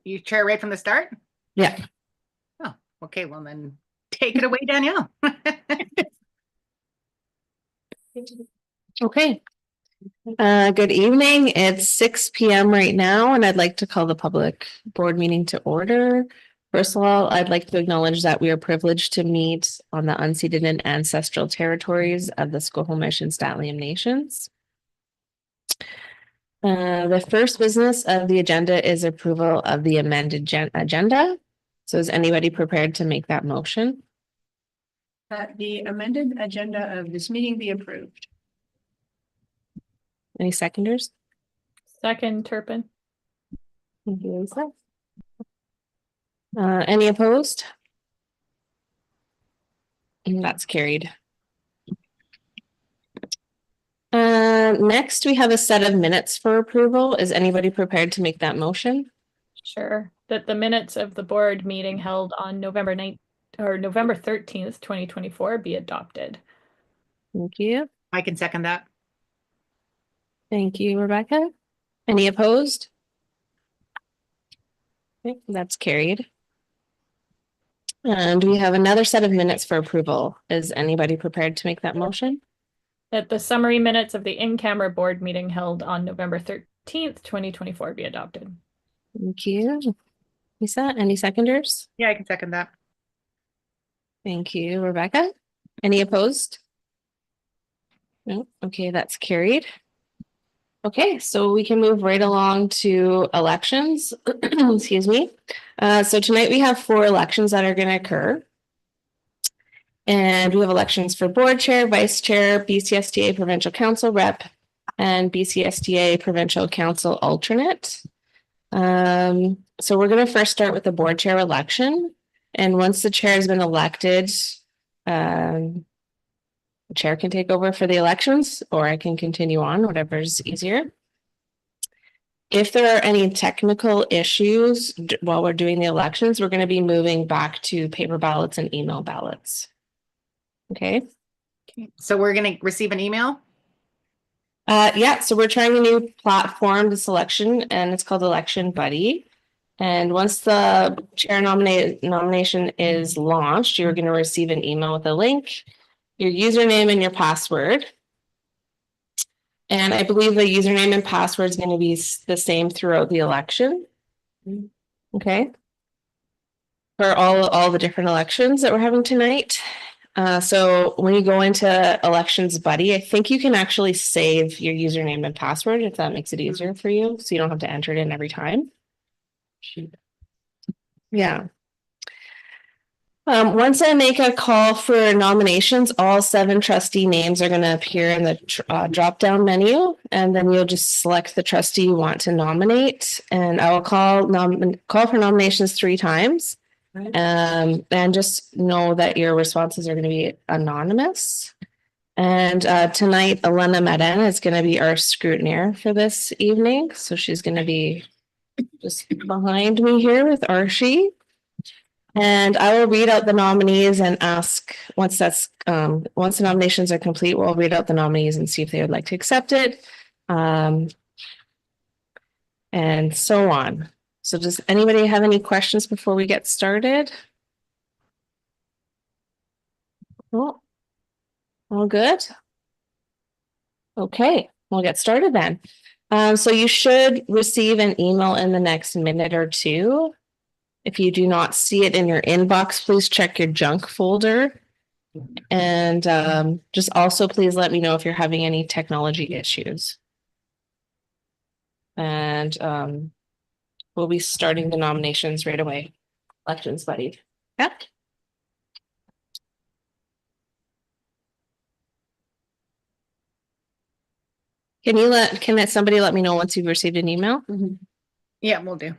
You chair right from the start? Yeah. Oh, okay. Well, then take it away, Danielle. Okay. Good evening. It's 6 p.m. right now, and I'd like to call the public board meeting to order. First of all, I'd like to acknowledge that we are privileged to meet on the unceded and ancestral territories of the Squamish and St'át'imc Nations. The first business of the agenda is approval of the amended agenda. So is anybody prepared to make that motion? That the amended agenda of this meeting be approved. Any seconders? Second, Turpin. Thank you, Lisa. Any opposed? And that's carried. Next, we have a set of minutes for approval. Is anybody prepared to make that motion? Sure. That the minutes of the board meeting held on November 9th or November 13th, 2024 be adopted. Thank you. I can second that. Thank you, Rebecca. Any opposed? Okay, that's carried. And we have another set of minutes for approval. Is anybody prepared to make that motion? That the summary minutes of the in-camera board meeting held on November 13th, 2024 be adopted. Thank you. Lisa, any seconders? Yeah, I can second that. Thank you, Rebecca. Any opposed? No, okay, that's carried. Okay, so we can move right along to elections. Excuse me. So tonight we have 4 elections that are going to occur. And we have elections for board chair, vice chair, BCSDA provincial council rep, and BCSDA provincial council alternate. So we're going to first start with the board chair election. And once the chair has been elected, the chair can take over for the elections, or I can continue on, whatever's easier. If there are any technical issues while we're doing the elections, we're going to be moving back to paper ballots and email ballots. Okay. So we're going to receive an email? Yeah, so we're trying a new platform, this election, and it's called Election Buddy. And once the chair nomination is launched, you're going to receive an email with a link, your username and your password. And I believe the username and password is going to be the same throughout the election. Okay. For all the different elections that we're having tonight. So when you go into Elections Buddy, I think you can actually save your username and password if that makes it easier for you. So you don't have to enter it in every time. Yeah. Once I make a call for nominations, all 7 trustee names are going to appear in the drop-down menu, and then you'll just select the trustee you want to nominate. And I will call for nominations 3 times. And just know that your responses are going to be anonymous. And tonight, Elena Meden is going to be our scrutineer for this evening. So she's going to be just behind me here with Archie. And I will read out the nominees and ask once the nominations are complete, we'll read out the nominees and see if they would like to accept it. And so on. So does anybody have any questions before we get started? Oh, all good. Okay, we'll get started then. So you should receive an email in the next minute or 2. If you do not see it in your inbox, please check your junk folder. And just also please let me know if you're having any technology issues. And we'll be starting the nominations right away. Elections Buddy. Yeah. Can somebody let me know once you've received an email? Yeah, we'll do.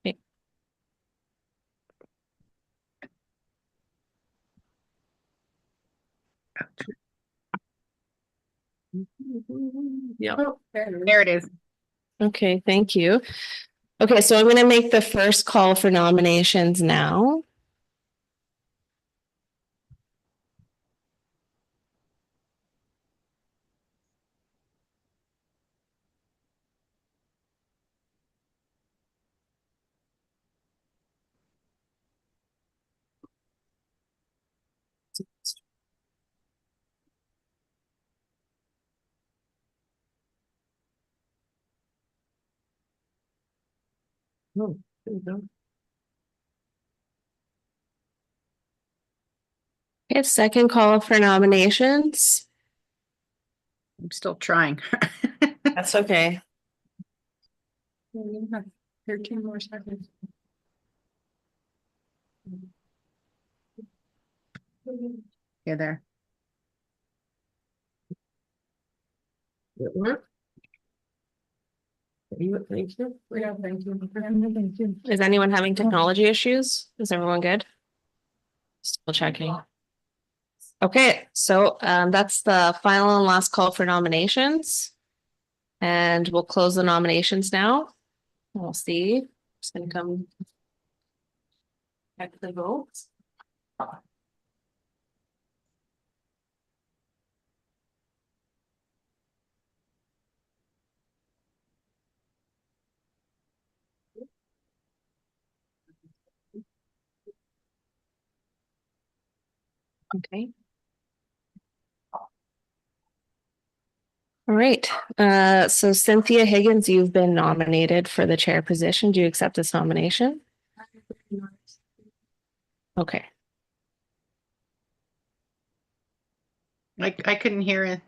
Okay. Yeah. Oh, there it is. Okay, thank you. Okay, so I'm going to make the first call for nominations now. Oh, there you go. Okay, second call for nominations. I'm still trying. That's okay. 13 more seconds. You're there. It worked. Thank you. Yeah, thank you. Thank you. Is anyone having technology issues? Is everyone good? Still checking. Okay, so that's the final and last call for nominations. And we'll close the nominations now. We'll see. Just gonna come. Check the votes. Okay. All right, so Cynthia Higgins, you've been nominated for the chair position. Do you accept this nomination? Okay, I couldn't hear it.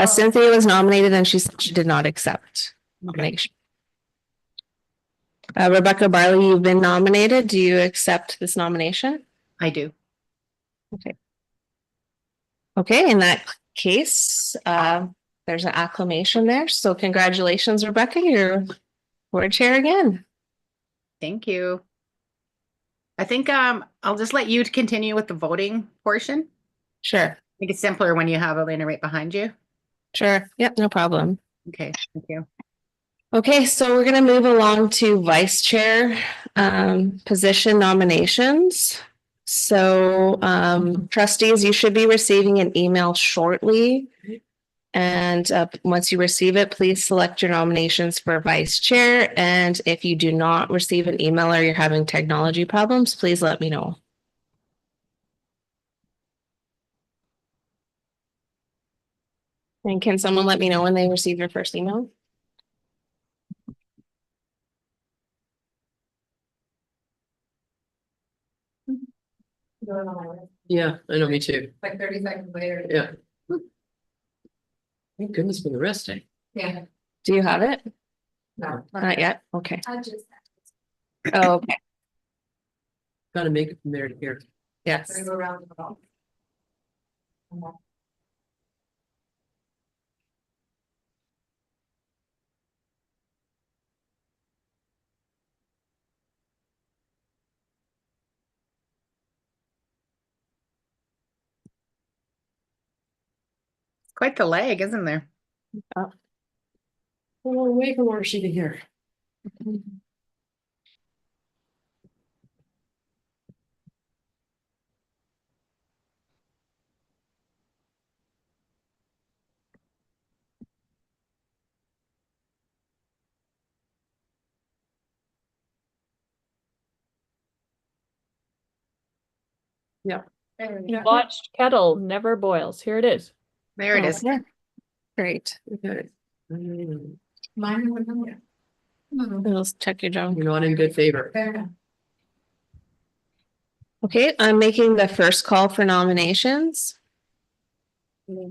Cynthia was nominated and she said she did not accept nomination. Rebecca Barley, you've been nominated. Do you accept this nomination? I do. Okay, in that case, there's an acclamation there. So congratulations, Rebecca, you're board chair again. Thank you. I think I'll just let you continue with the voting portion. Sure, I think it's simpler when you have Elena right behind you. sure. Yep, no problem. Okay, thank you. Okay, so we're gonna move along to vice chair position nominations. So trustees, you should be receiving an email shortly. And once you receive it, please select your nominations for vice chair. And if you do not receive an email or you're having technology problems, please let me know. And can someone let me know when they receive your first email? Yeah, I know, me too. Like 30 seconds later. Yeah. Thank goodness for the rest. Yeah. Do you have it? No. Not yet? Okay. I just. Oh, okay. Gotta make it from there to here. Yes. Go around the ball. Quite the lag, isn't there? Oh, wait for more sheet here. Yeah. Watched kettle never boils. Here it is. There it is. Okay. Great. Okay. You're Mine was on there. Let's check your junk. not in good favor. Fair enough. Okay, I'm making the first call for nominations.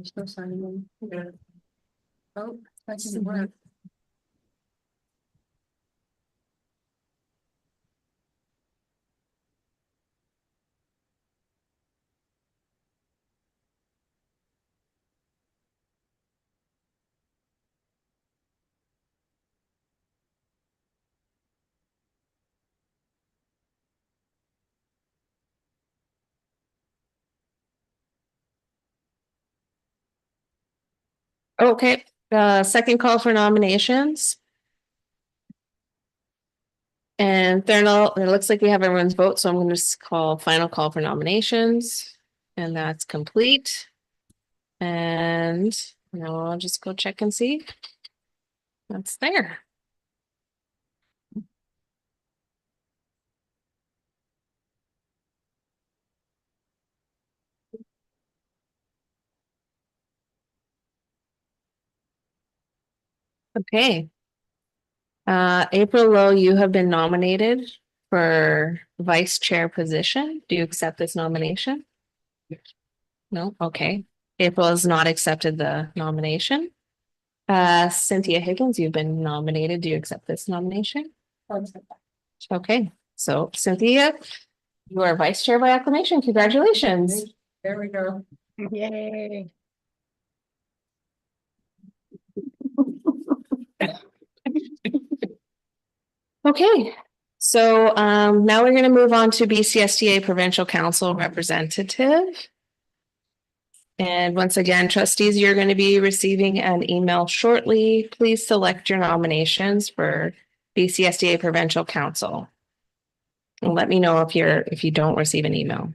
Still signing them. Okay. Oh, that didn't work. Okay, second call for nominations. And there it looks like we have everyone's vote, so I'm going to call final call for nominations. And that's complete. And now I'll just go check and see. That's there. Okay. April Lowe, you have been nominated for vice chair position. Do you accept this nomination? No? Okay. April has not accepted the nomination. Cynthia Higgins, you've been nominated. Do you accept this nomination? Okay, so Cynthia, you are vice chair by acclamation. Congratulations. There we go. Yay. Okay, so now we're going to move on to BCSDA Provincial Council Representative. And once again, trustees, you're going to be receiving an email shortly. Please select your nominations for BCSDA Provincial Council. And let me know if you don't receive an email.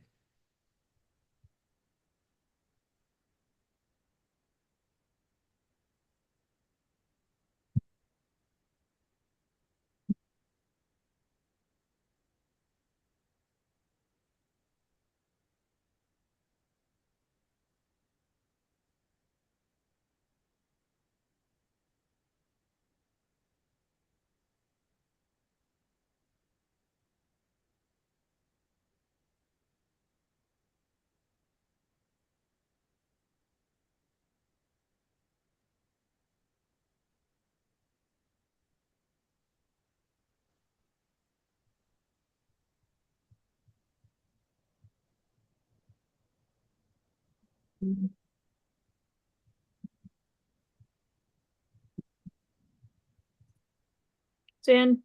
It's in.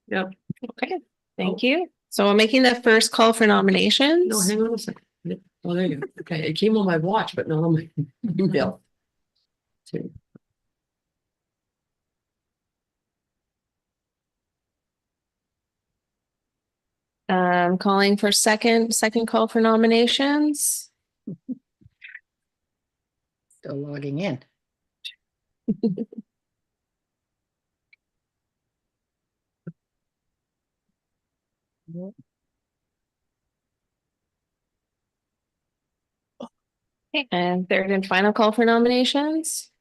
Yep. Okay, thank you. So I'm making the first call for nominations. No, hang on a second. Oh, there you go. Okay, it came on my watch, but not on my email. Two. Calling for second call for nominations. Still logging in. Okay, and third and final call for nominations.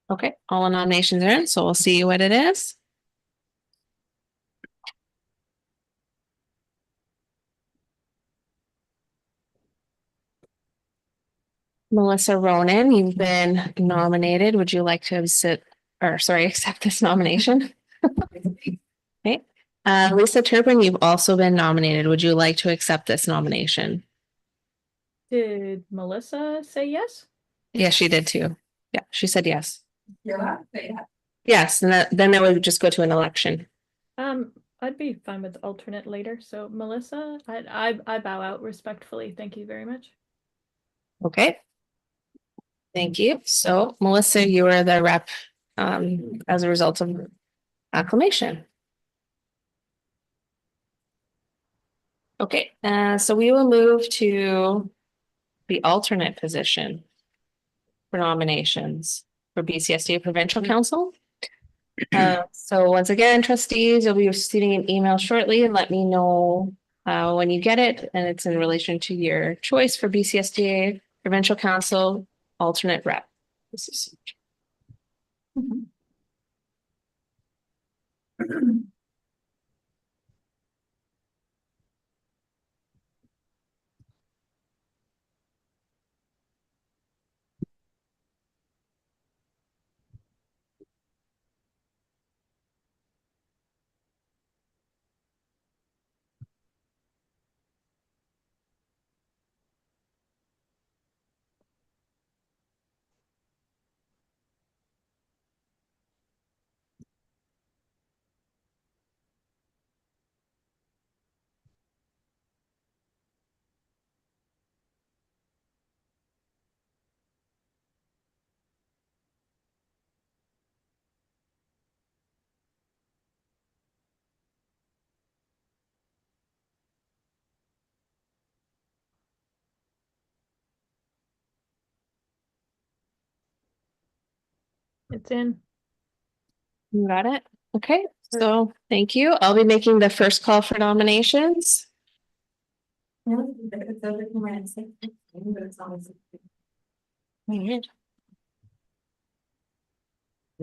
Okay, all the nominations are in, so we'll see what it is. Melissa Ronan, you've been nominated. Would you like to accept this nomination? Okay. Lisa Turpin, you've also been nominated. Would you like to accept this nomination? Did Melissa say yes? Yes, she did too. Yeah, she said yes. Yeah. Yes, and then it would just go to an election. I'd be fine with alternate later. So Melissa, I bow out respectfully. Thank you very much. Okay. Thank you. So Melissa, you are the rep as a result of acclamation. Okay, so we will move to the alternate position for nominations for BCSDA Provincial Council. So once again, trustees, you'll be receiving an email shortly and let me know when you get it. And it's in relation to your choice for BCSDA Provincial Council alternate rep. This is It's in. You got it? Okay, so thank you. I'll be making the first call for nominations. I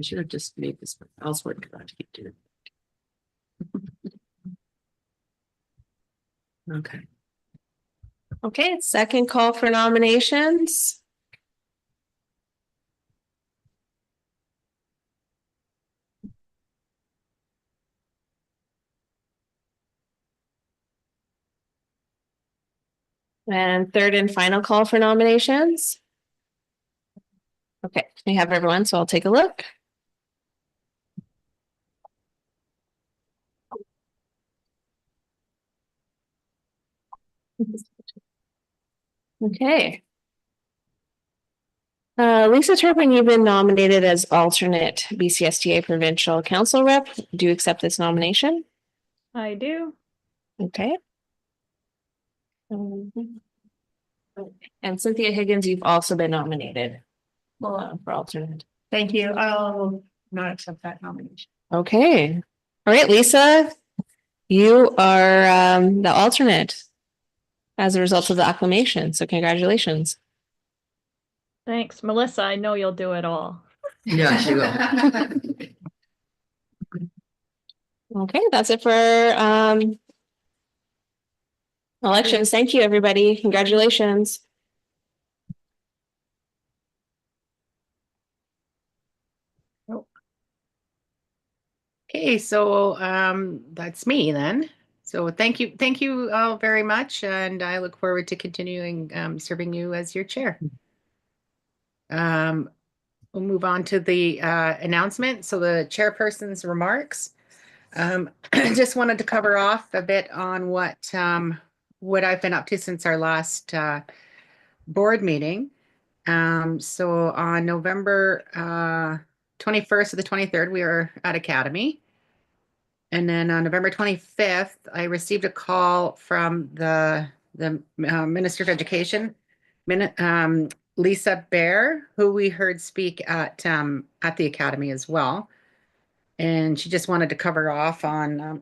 should have just made this one. I'll sort it out to keep doing it. Okay. Okay, second call for nominations. And third and final call for nominations. Okay, we have everyone, so I'll take a look. Okay. Lisa Turpin, you've been nominated as alternate BCSTA Provincial Council Rep. Do you accept this nomination? I do. Okay. And Cynthia Higgins, you've also been nominated for alternate. Thank you. I'll not accept that nomination. Okay. All right, Lisa, you are the alternate as a result of the acclamation. So congratulations. Thanks, Melissa. I know you'll do it all. Yeah, she will. Okay, that's it for elections. Thank you, everybody. Congratulations. Okay, so that's me then. So thank you all very much, and I look forward to continuing serving you as your chair. We'll move on to the announcement. So the chairperson's remarks. I just wanted to cover off a bit on what I've been up to since our last board meeting. So on November 21st to the 23rd, we were at Academy. And then on November 25th, I received a call from the Minister of Education, Lisa Bear, who we heard speak at the Academy as well. And she just wanted to cover off on,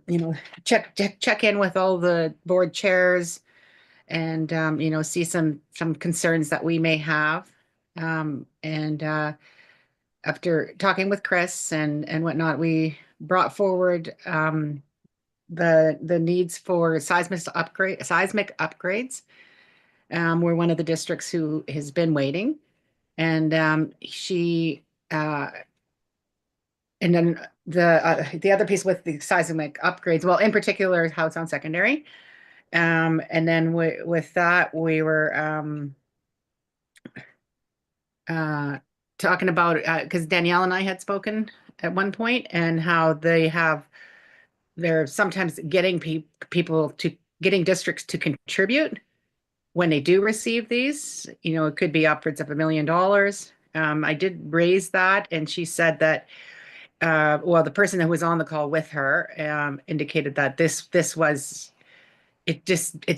check in with all the board chairs and, see some concerns that we may have. After talking with Chris and whatnot, we brought forward the needs for seismic upgrades. We're one of the districts who has been waiting, and and then the other piece with the seismic upgrades, well, in particular, House on Secondary, and then with that we were talking about because Danielle and I had spoken at one point, and how they're sometimes getting getting districts to contribute when they do receive these. It could be upwards of $1 million. I did raise that, and she said that, well, the person that was on the call with her indicated that it's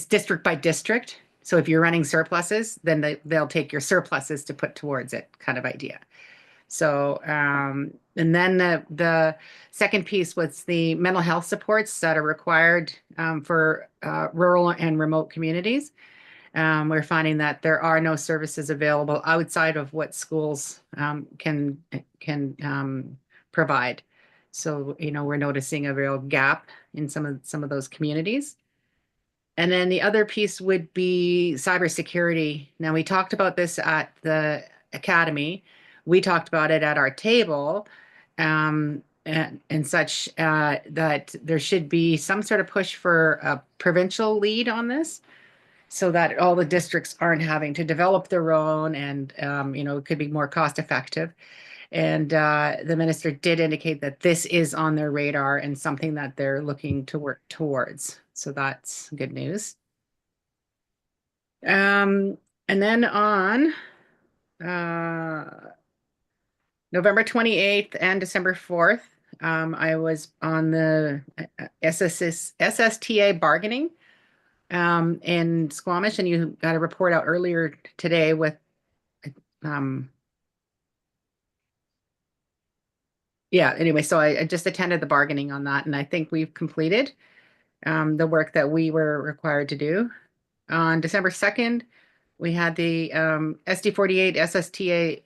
district by district. So if you're running surpluses, then they'll take your surpluses to put towards it, kind of idea. So, and then the second piece was the mental health supports that are required for rural and remote communities. We're finding that there are no services available outside of what schools can provide. So, we're noticing a real gap in some of those communities. And then the other piece would be cybersecurity. Now, we talked about this at the Academy. We talked about it at our table, and such, that there should be some sort of push for a provincial lead on this, so that all the districts aren't having to develop their own, and it could be more cost effective. And the minister did indicate that this is on their radar and something that they're looking to work towards. So that's good news. And then on November 28th and December 4th, I was on the SSTA bargaining in Squamish, and you got a report out earlier today with yeah, anyway, so I just attended the bargaining on that, and I think we've completed the work that we were required to do. On December 2nd, we had the SD48 SSTA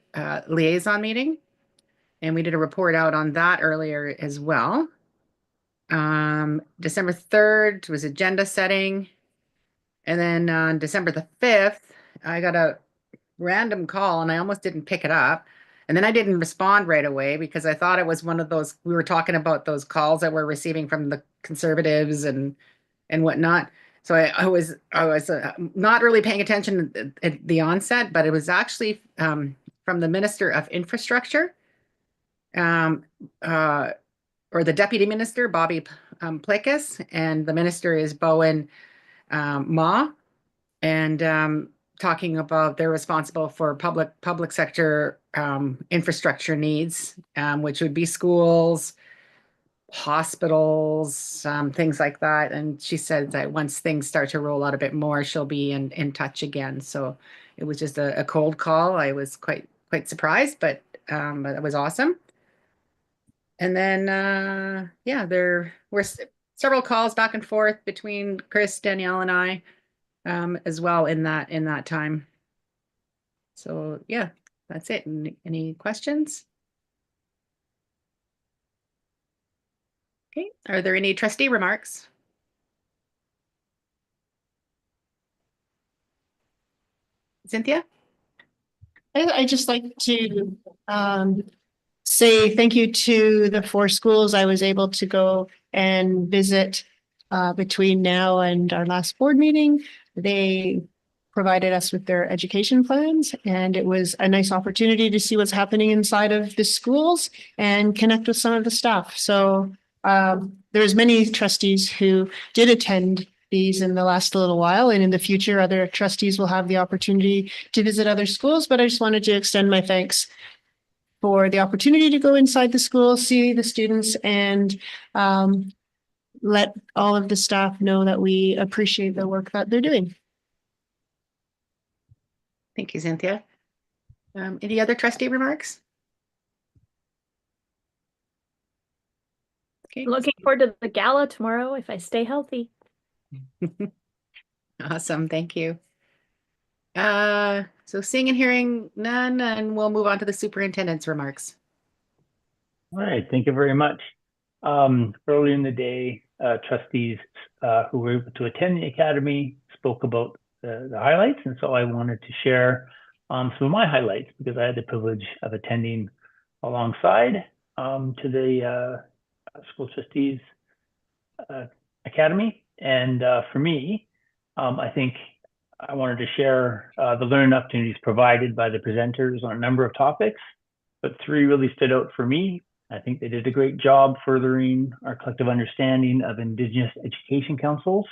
liaison meeting, and we did a report out on that earlier as well. December 3rd was agenda setting. And then on December the 5th, I got a random call and I almost didn't pick it up. And then I didn't respond right away because I thought it was one of those, we were talking about those calls that we're receiving from the conservatives and whatnot. So I was not really paying attention at the onset, but it was actually from the Minister of Infrastructure, um, uh, or the Deputy Minister, Bobby Plikus, and the Minister is Bowen Ma, and talking about they're responsible for public sector infrastructure needs, which would be schools, hospitals, things like that. And she said that once things start to roll out a bit more, she'll be in touch again. So it was just a cold call. I was quite surprised, but it was awesome. And then yeah, there were several calls back and forth between Chris, Danielle, and I as well in that time. So yeah, that's it. Any questions? Okay, are there any trustee remarks? Cynthia? I just like to say thank you to the 4 schools I was able to go and visit between now and our last board meeting. They provided us with their education plans, and it was a nice opportunity to see what's happening inside of the schools and connect with some of the staff. So there's many trustees who did attend these in the last little while, and in the future, other trustees will have the opportunity to visit other schools. But I just wanted to extend my thanks for the opportunity to go inside the school, see the students, and let all of the staff know that we appreciate the work that they're doing. Thank you, Cynthia. Any other trustee remarks? Okay. Looking forward to the gala tomorrow if I stay healthy. Awesome, thank you. So seeing and hearing none, and we'll move on to the superintendent's remarks. All right, thank you very much. Earlier in the day, trustees who were able to attend the academy spoke about the highlights, and so I wanted to share some of my highlights because I had the privilege of attending alongside to the school trustees academy. And for me, I think I wanted to share the learning opportunities provided by the presenters on a number of topics, but 3 really stood out for me. I think they did a great job furthering our collective understanding of Indigenous education councils,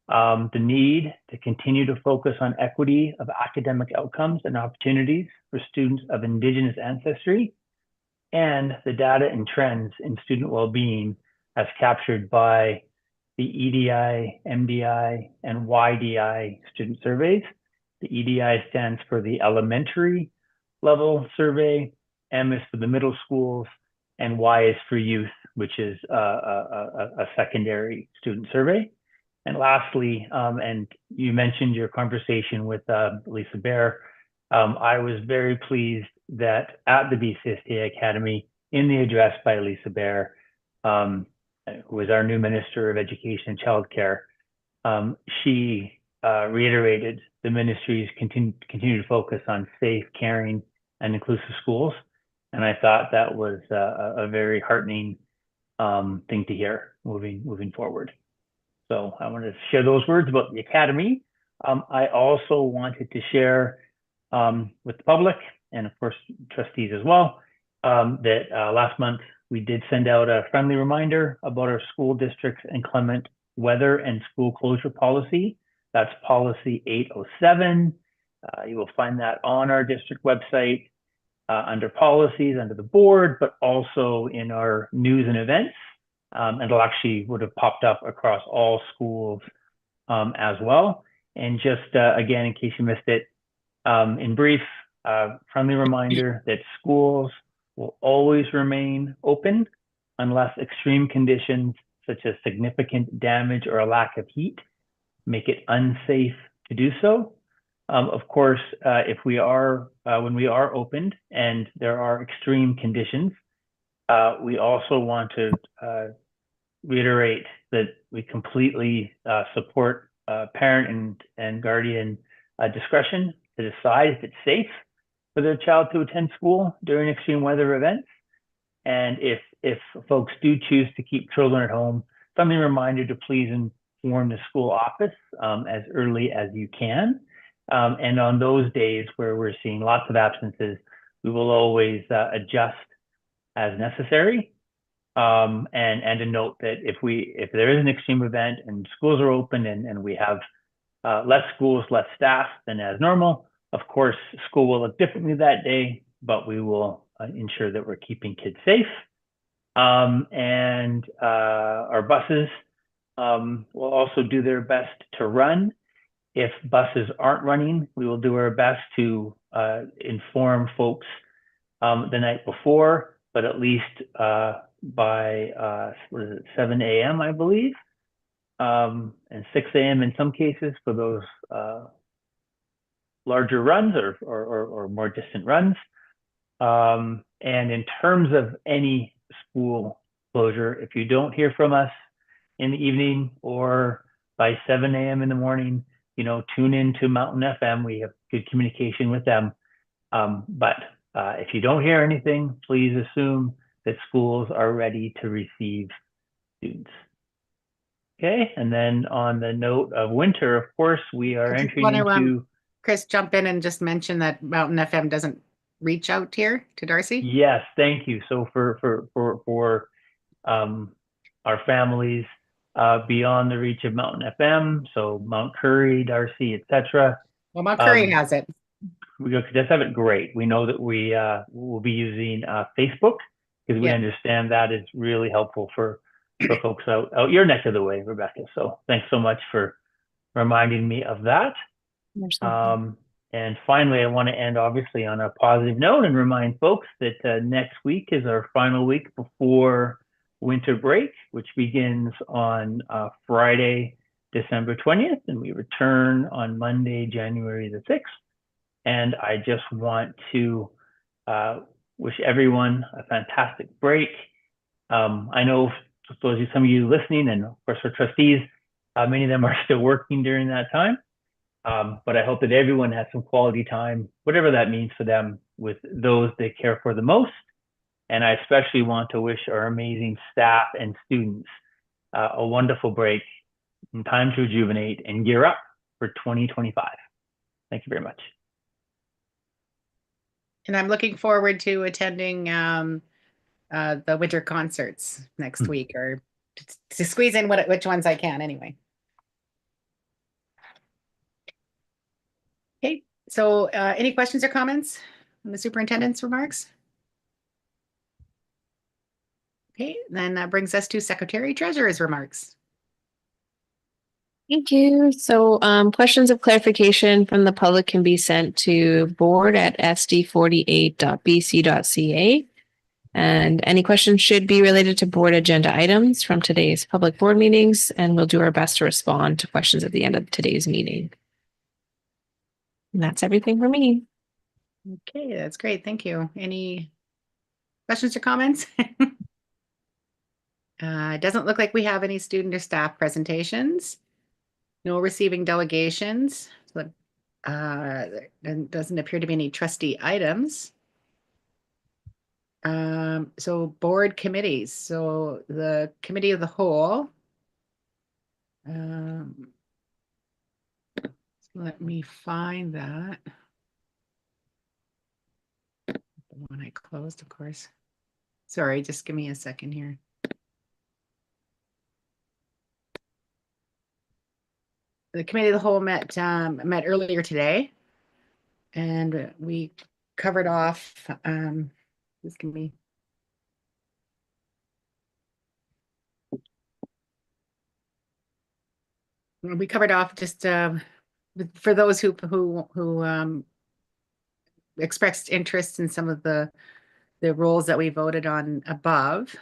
the need to continue to focus on equity of academic outcomes and opportunities for students of Indigenous ancestry, and the data and trends in student well-being as captured by the EDI, MDI, and YDI student surveys. The EDI stands for the elementary level survey, M is for the middle schools, and Y is for youth, which is a secondary student survey. And lastly, and you mentioned your conversation with Lisa Bear, I was very pleased that at the BCSTA Academy, in the address by Lisa Bear, who is our new Minister of Education and Childcare, she reiterated the ministry's continue to focus on safe, caring, and inclusive schools. And I thought that was a very heartening thing to hear moving forward. So I wanted to share those words about the academy. I also wanted to share with the public and of course trustees as well that last month we did send out a friendly reminder about our school district's inclement weather and school closure policy. That's policy 807. You will find that on our district website under policies, under the board, but also in our news and events. And it'll actually would have popped up across all schools as well. And just again, in case you missed it, in brief, friendly reminder that schools will always remain open unless extreme conditions such as significant damage or a lack of heat make it unsafe to do so. Of course, if we are, when we are opened and there are extreme conditions, we also want to reiterate that we completely support parent and guardian discretion to decide if it's safe for their child to attend school during extreme weather events. And if folks do choose to keep children at home, friendly reminder to please inform the school office as early as you can. And on those days where we're seeing lots of absences, we will always adjust as necessary. And to note that if there is an extreme event and schools are open and we have less schools, less staff than as normal, of course, school will look differently that day, but we will ensure that we're keeping kids safe. And our buses will also do their best to run. If buses aren't running, we will do our best to inform folks the night before, but at least by 7 a.m., I believe, and 6 a.m. in some cases for those larger runs or more distant runs. And in terms of any school closure, if you don't hear from us in the evening or by 7 a.m. in the morning, tune in to Mountain FM. We have good communication with them. But if you don't hear anything, please assume that schools are ready to receive students. Okay, and then on the note of winter, of course, we are I just entering wanna, into. Chris, jump in and just mention that Mountain FM doesn't reach out here to Darcy. Yes, thank you. So for our families beyond the reach of Mountain FM, so Mount Currie, Darcy, etc. Well, Mount Currie has it. We just have it. Great. We know that we will be using Facebook because we Yeah. understand that is really helpful for folks out your neck of the way, Rebecca. So thanks so much for reminding me of that. And finally, I want to end obviously on a positive note and remind folks that next week is our final week before winter break, which begins on Friday, December 20th, and we return on Monday, January the 6th. And I just want to wish everyone a fantastic break. I know for some of you listening, and of course for trustees, many of them are still working during that time. But I hope that everyone has some quality time, whatever that means for them, with those they care for the most. And I especially want to wish our amazing staff and students a wonderful break and time to rejuvenate and gear up for 2025. Thank you very much. And I'm looking forward to attending the winter concerts next week, or to squeeze in which ones I can anyway. Okay, so any questions or comments on the superintendent's remarks? Okay, then that brings us to Secretary Treasurer's remarks. Thank you. So questions of clarification from the public can be sent to board@sd48.bc.ca. And any questions should be related to board agenda items from today's public board meetings, and we'll do our best to respond to questions at the end of today's meeting. And that's everything for me. Okay, that's great. Thank you. Any questions or comments? It doesn't look like we have any student or staff presentations. No receiving delegations. So, there doesn't appear to be any trustee items. So board committees. So the committee of the whole. Let me find that. The one I closed, of course. Sorry, just give me a second here. The committee of the whole met earlier today, and we covered off. Just give me. We covered off just for those who expressed interest in some of the the roles that we voted on above.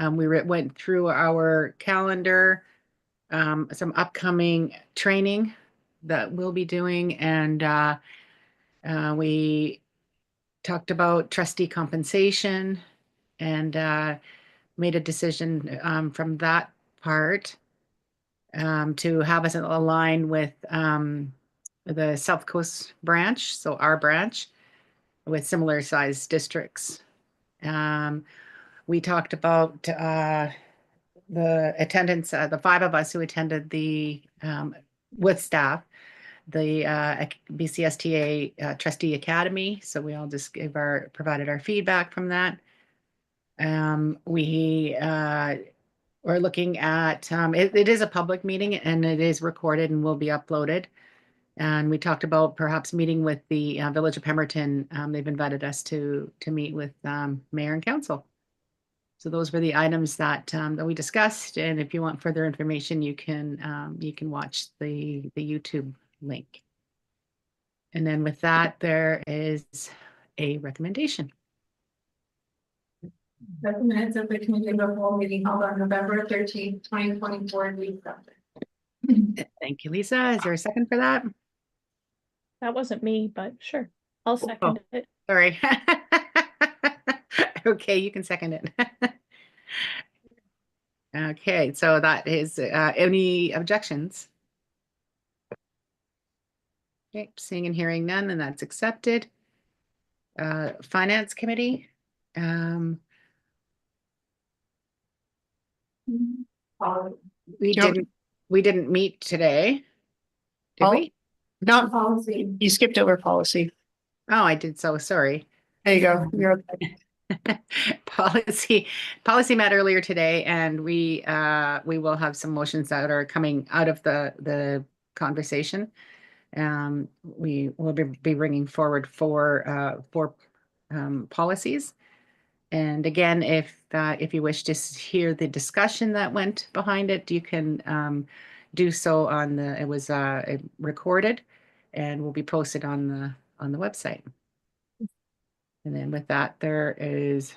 Went through our calendar, some upcoming training that we'll be doing, and we talked about trustee compensation and made a decision from that part to have us align with the South Coast branch, so our branch, with similar sized districts. We talked about the attendance, the 5 of us who attended the with staff, the BCSTA Trustee Academy. So we all just provided our feedback from that. We we're looking at it is a public meeting and it is recorded and will be uploaded. And we talked about perhaps meeting with the Village of Pemberton. They've invited us to meet with mayor and council. So those were the items that we discussed. And if you want further information, you can watch the YouTube link. And then with that, there is a recommendation. The minutes of the committee of the whole meeting held on November 13th, 2024. Thank you, Lisa. Is there a second for that? That wasn't me, but sure. I'll second it. Sorry. Okay, you can second it. Okay, so that is any objections? Okay, seeing and hearing none, and that's accepted. Finance Committee. We Nope. didn't meet today. Did Oh. we? Not, Policy. you skipped over policy. Oh, I did so sorry. There you go. You're okay. Policy met earlier today, and we will have some motions that are coming out of the conversation. We will be bringing forward four policies. And again, if you wish to hear the discussion that went behind it, you can do so on it was recorded and will be posted on the website. And then with that, there is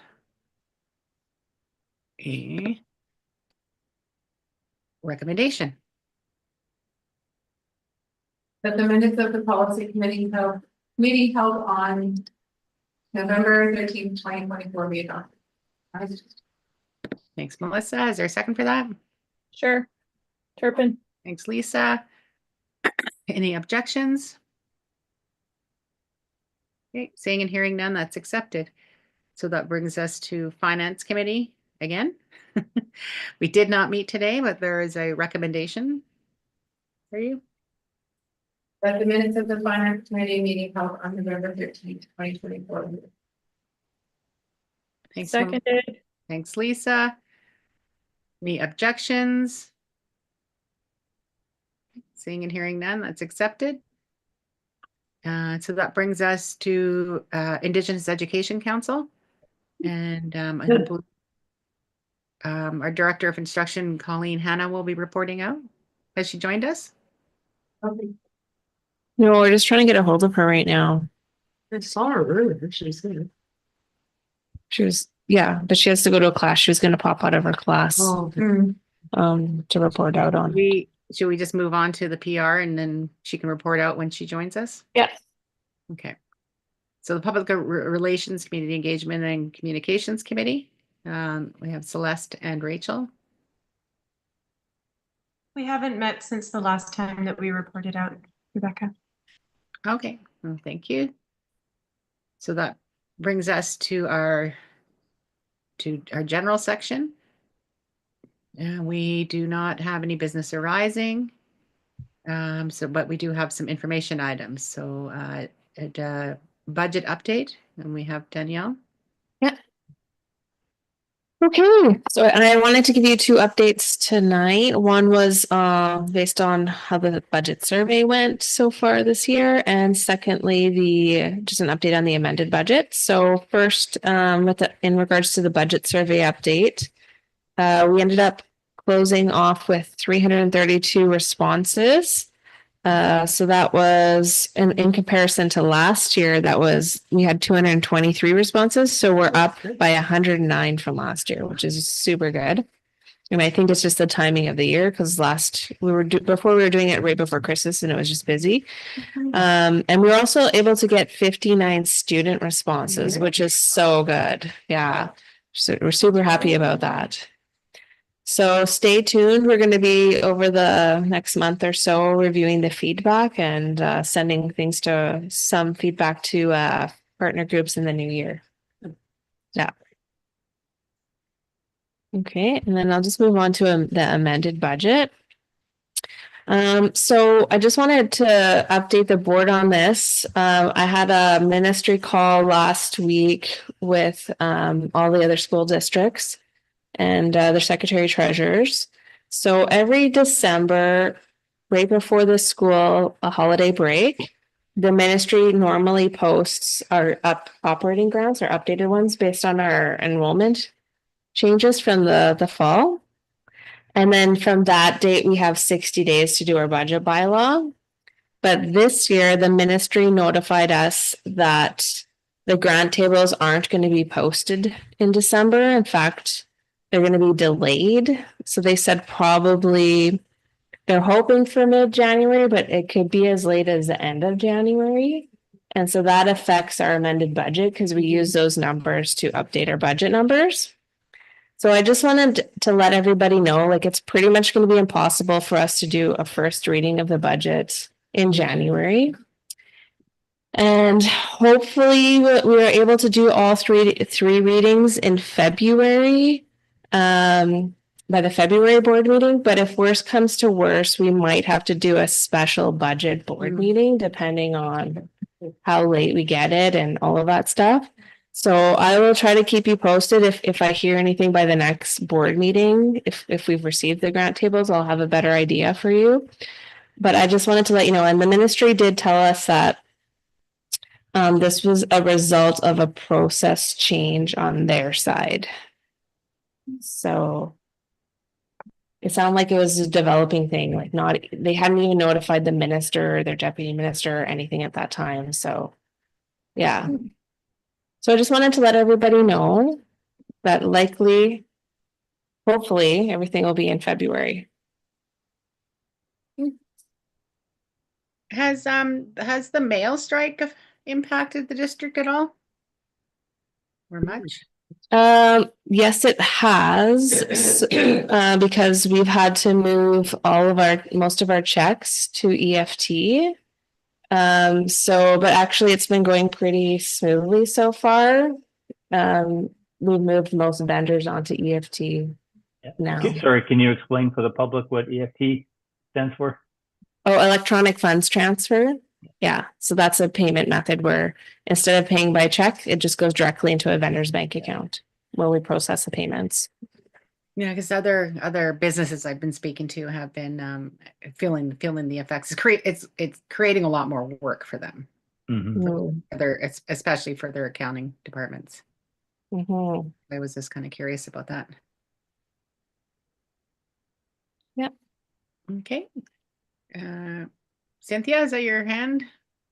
a recommendation. That the minutes of the policy committee meeting held on November 13th, 2024 be adopted. Thanks, Melissa. Is there a second for that? Sure. Turpin. Thanks, Lisa. Any objections? Okay, seeing and hearing none, that's accepted. So that brings us to Finance Committee again. We did not meet today, but there is a recommendation for you. That the minutes of the finance committee meeting held on November 13th, 2024. Thanks, Mel- Seconded. Thanks, Lisa. Any objections? Seeing and hearing none, that's accepted. So that brings us to Indigenous Education Council. And I think our Director of Instruction, Colleen Hanna, will be reporting out. Has she joined us? Okay. No, we're just trying to get a hold of her right now. I saw her earlier. She's good. She was, yeah, but she has to go to a class. She was going to pop out of her class Oh, to report out on. Should we just move on to the PR and then she can report out when she joins us? Yeah. Okay. So the Public Relations, Community Engagement and Communications Committee. We have Celeste and Rachel. We haven't met since the last time that we reported out, Rebecca. Okay, well, thank you. So that brings us to our general section. We do not have any business arising. But we do have some information items. So a budget update, and we have Danielle. Okay, so and I wanted to give you 2 updates tonight. One was based on how the budget survey went so far this year, and secondly, just an update on the amended budget. So first, in regards to the budget survey update, we ended up closing off with 332 responses. So that was in comparison to last year, we had 223 responses. So we're up by 109 from last year, which is super good. And I think it's just the timing of the year because before we were doing it right before Christmas and it was just busy. And we were also able to get 59 student responses, which is so good. Yeah. So we're super happy about that. So stay tuned. We're going to be over the next month or so reviewing the feedback and sending some feedback to partner groups in the new year. Yeah. Okay, and then I'll just move on to the amended budget. So I just wanted to update the board on this. I had a ministry call last week with all the other school districts and their secretary treasurers. So every December, right before the school holiday break, the ministry normally posts our operating grants or updated ones based on our enrollment changes from the fall. And then from that date, we have 60 days to do our budget bylaw. But this year, the ministry notified us that the grant tables aren't going to be posted in December. In fact, they're going to be delayed. So they said probably they're hoping for mid-January, but it could be as late as the end of January. And so that affects our amended budget because we use those numbers to update our budget numbers. So I just wanted to let everybody know, like, it's pretty much going to be impossible for us to do a first reading of the budget in January. And hopefully we are able to do all three readings in February, by the February board meeting. But if worse comes to worse, we might have to do a special budget board meeting, depending on how late we get it and all of that stuff. So I will try to keep you posted if I hear anything by the next board meeting. If we've received the grant tables, I'll have a better idea for you. But I just wanted to let you know, and the ministry did tell us that this was a result of a process change on their side. So it sounded like it was a developing thing, like they hadn't even notified the minister or their deputy minister or anything at that time. So yeah. So I just wanted to let everybody know that hopefully everything will be in February. Has the mail strike impacted the district at all? Or much? Yes, it has, because we've had to move most of our checks to EFT. But actually it's been going pretty smoothly so far. We've moved most vendors onto EFT now. Sorry, can you explain for the public what EFT stands for? Oh, electronic funds transfer. Yeah, so that's a payment method where instead of paying by check, it just goes directly into a vendor's bank account where we process the payments. Yeah, because other businesses I've been speaking to have been feeling the effects. It's creating a lot more work for them. Especially for their accounting departments. I was just kind of curious about that. Yep. Okay. Cynthia, is that your hand?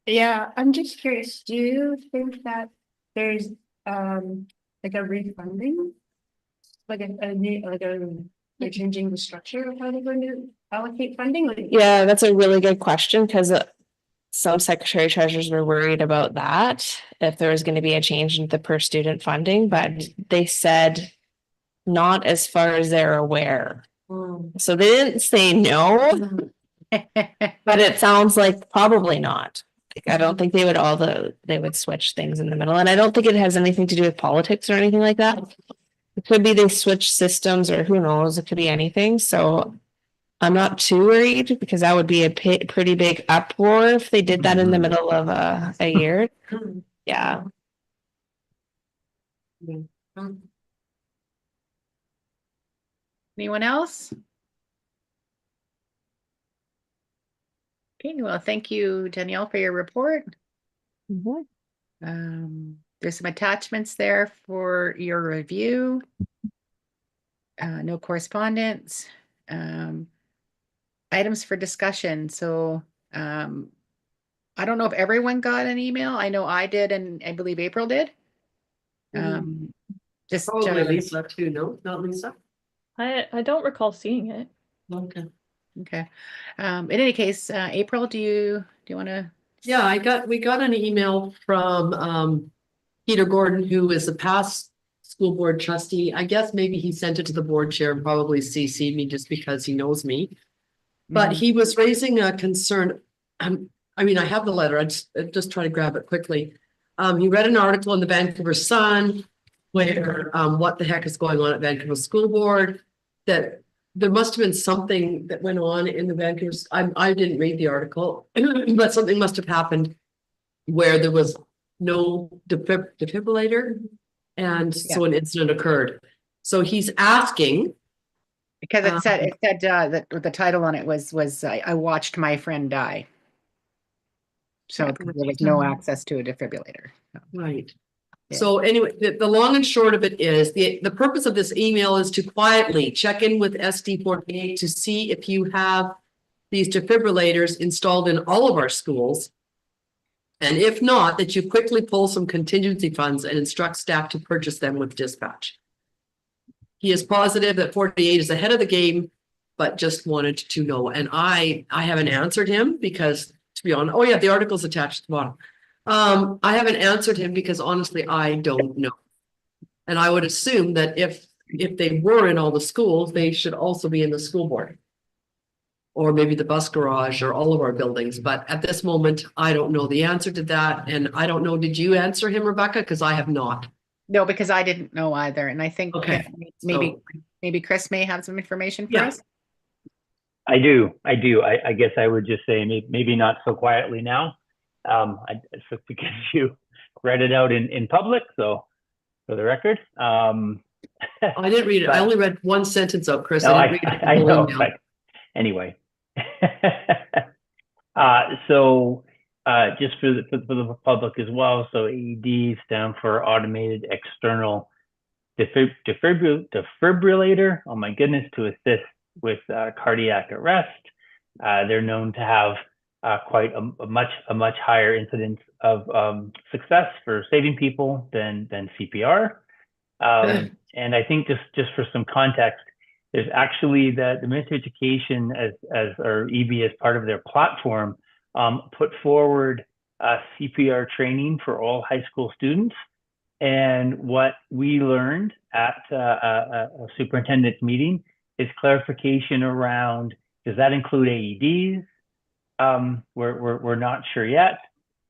Yeah, I'm just curious, do you think that there's like a refunding? Like they're changing the structure of how they're going to allocate funding? Yeah, that's a really good question because some secretary treasurers were worried about that, if there was going to be a change in the per student funding, but they said not as far as they're aware. So they didn't say no, but it sounds like probably not. Like, I don't think they would switch things in the middle. And I don't think it has anything to do with politics or anything like that. It could be they switch systems or who knows, it could be anything. So I'm not too worried because that would be a pretty big uproar if they did that in the middle of a year. Yeah. Anyone else? Okay, well, thank you, Danielle, for your report. There's some attachments there for your review. No correspondence. Items for discussion. So I don't know if everyone got an email. I know I did, and I believe April did. Just Probably Lisa too, no, not Lisa? I don't recall seeing it. Okay. okay. In any case, April, do you want to? Yeah, we got an email from Peter Gordon, who is a past school board trustee. I guess maybe he sent it to the board chair and probably CC'd me just because he knows me. But he was raising a concern. I mean, I have the letter. I just try to grab it quickly. He read an article in the Vancouver Sun where what the heck is going on at Vancouver School Board, that there must have been something that went on in the Vancouver. I didn't read the article, but something must have happened where there was no defibrillator, and so an incident occurred. So he's asking. Because it said that the title on it was I watched my friend die. So there was no access to a defibrillator. Right. Yeah. So anyway, the long and short of it is the purpose of this email is to quietly check in with SD48 to see if you have these defibrillators installed in all of our schools. And if not, that you quickly pull some contingency funds and instruct staff to purchase them with dispatch. He is positive that 48 is ahead of the game, but just wanted to know. And I haven't answered him because, to be honest, oh yeah, the article's attached at the bottom. I haven't answered him because honestly, I don't know. And I would assume that if they were in all the schools, they should also be in the school board. Or maybe the bus garage or all of our buildings. But at this moment, I don't know the answer to that. And I don't know, did you answer him, Rebecca? Because I have not. No, because I didn't know either. And I think Okay. maybe Chris may have some information for Yeah. us. I do. I guess I would just say maybe not so quietly now. Because you read it out in public. So for the record, I didn't read it. I only read one sentence out, Chris. No, I didn't read it. I know. But anyway, so just for the public as well. So AED stand for Automated External Defibrillator. Oh my goodness, to assist with cardiac arrest. They're known to have quite a much higher incidence of success for saving people than CPR. And I think just for some context, there's actually the Ministry of Education or EB as part of their platform put forward CPR training for all high school students. And what we learned at a superintendent's meeting is clarification around, does that include AEDs? We're not sure yet.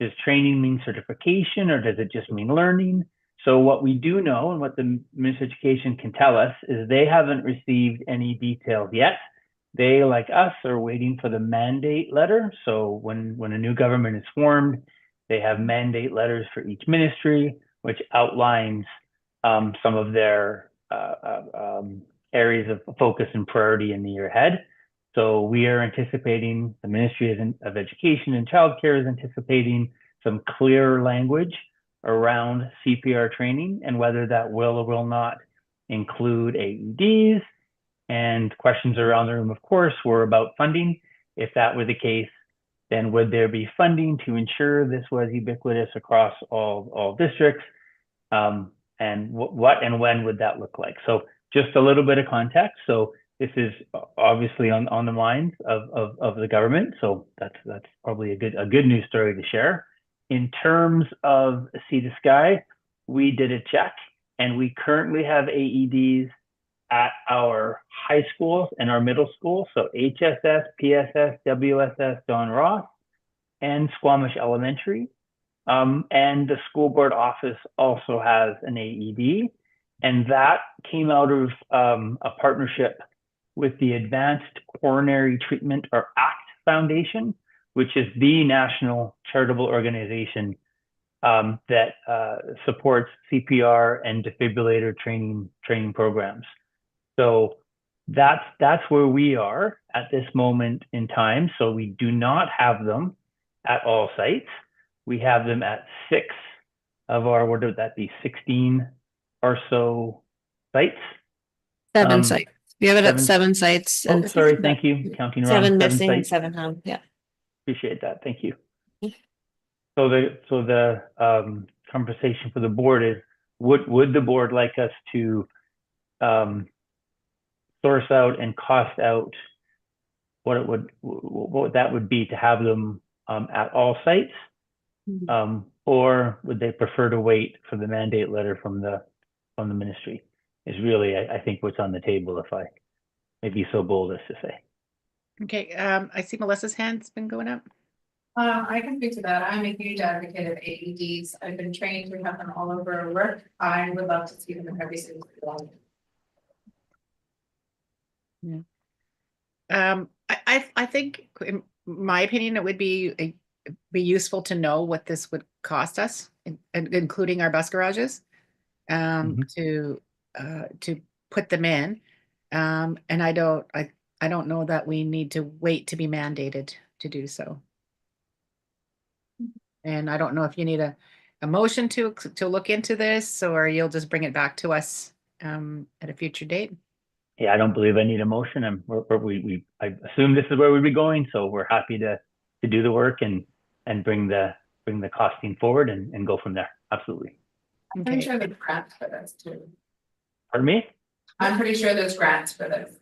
Does training mean certification or does it just mean learning? So what we do know and what the Ministry of Education can tell us is they haven't received any details yet. They, like us, are waiting for the mandate letter. So when a new government is formed, they have mandate letters for each ministry, which outlines some of their areas of focus and priority in the year ahead. So we are anticipating, the Ministry of Education and Childcare is anticipating some clearer language around CPR training and whether that will or will not include AEDs. And questions around the room, of course, were about funding. If that were the case, then would there be funding to ensure this was ubiquitous across all districts? And what and when would that look like? So just a little bit of context. So this is obviously on the minds of the government. So that's probably a good news story to share. In terms of Sea to Sky, we did a check and we currently have AEDs at our high schools and our middle schools. So HSS, PSS, WSS, Don Ross, and Squamish Elementary. And the school board office also has an AED. And that came out of a partnership with the Advanced Coronary Treatment or ACT Foundation, which is the national charitable organization that supports CPR and defibrillator training programs. So that's where we are at this moment in time. So we do not have them at all sites. We have them at 6 of our, what would that be, 16 or so sites. 7 sites. We have it at 7 7 sites. Oh, and sorry, thank you. Counting around 7 7 missing and sites. 7 home. Yeah. Appreciate that. Thank you. So the conversation for the board is, would the board like us to source out and cost out what that would be to have them at all sites? Or would they prefer to wait for the mandate letter from the ministry? Is really, I think, what's on the table, if I may be so bold as to say. Okay, I see Melissa's hand's been going up. I can speak to that. I'm a huge advocate of AEDs. I've been trained to have them all over work. I would love to see them in every single one. I think, in my opinion, it would be useful to know what this would cost us, including our bus garages, to put them in. And I don't know that we need to wait to be mandated to do so. And I don't know if you need a motion to look into this, or you'll just bring it back to us at a future date. Yeah, I don't believe I need a motion. I assume this is where we'd be going, so we're happy to do the work and bring the costing forward and go from there. Absolutely. I'm pretty sure there's grants for this too. Pardon me? I'm pretty sure there's grants for this.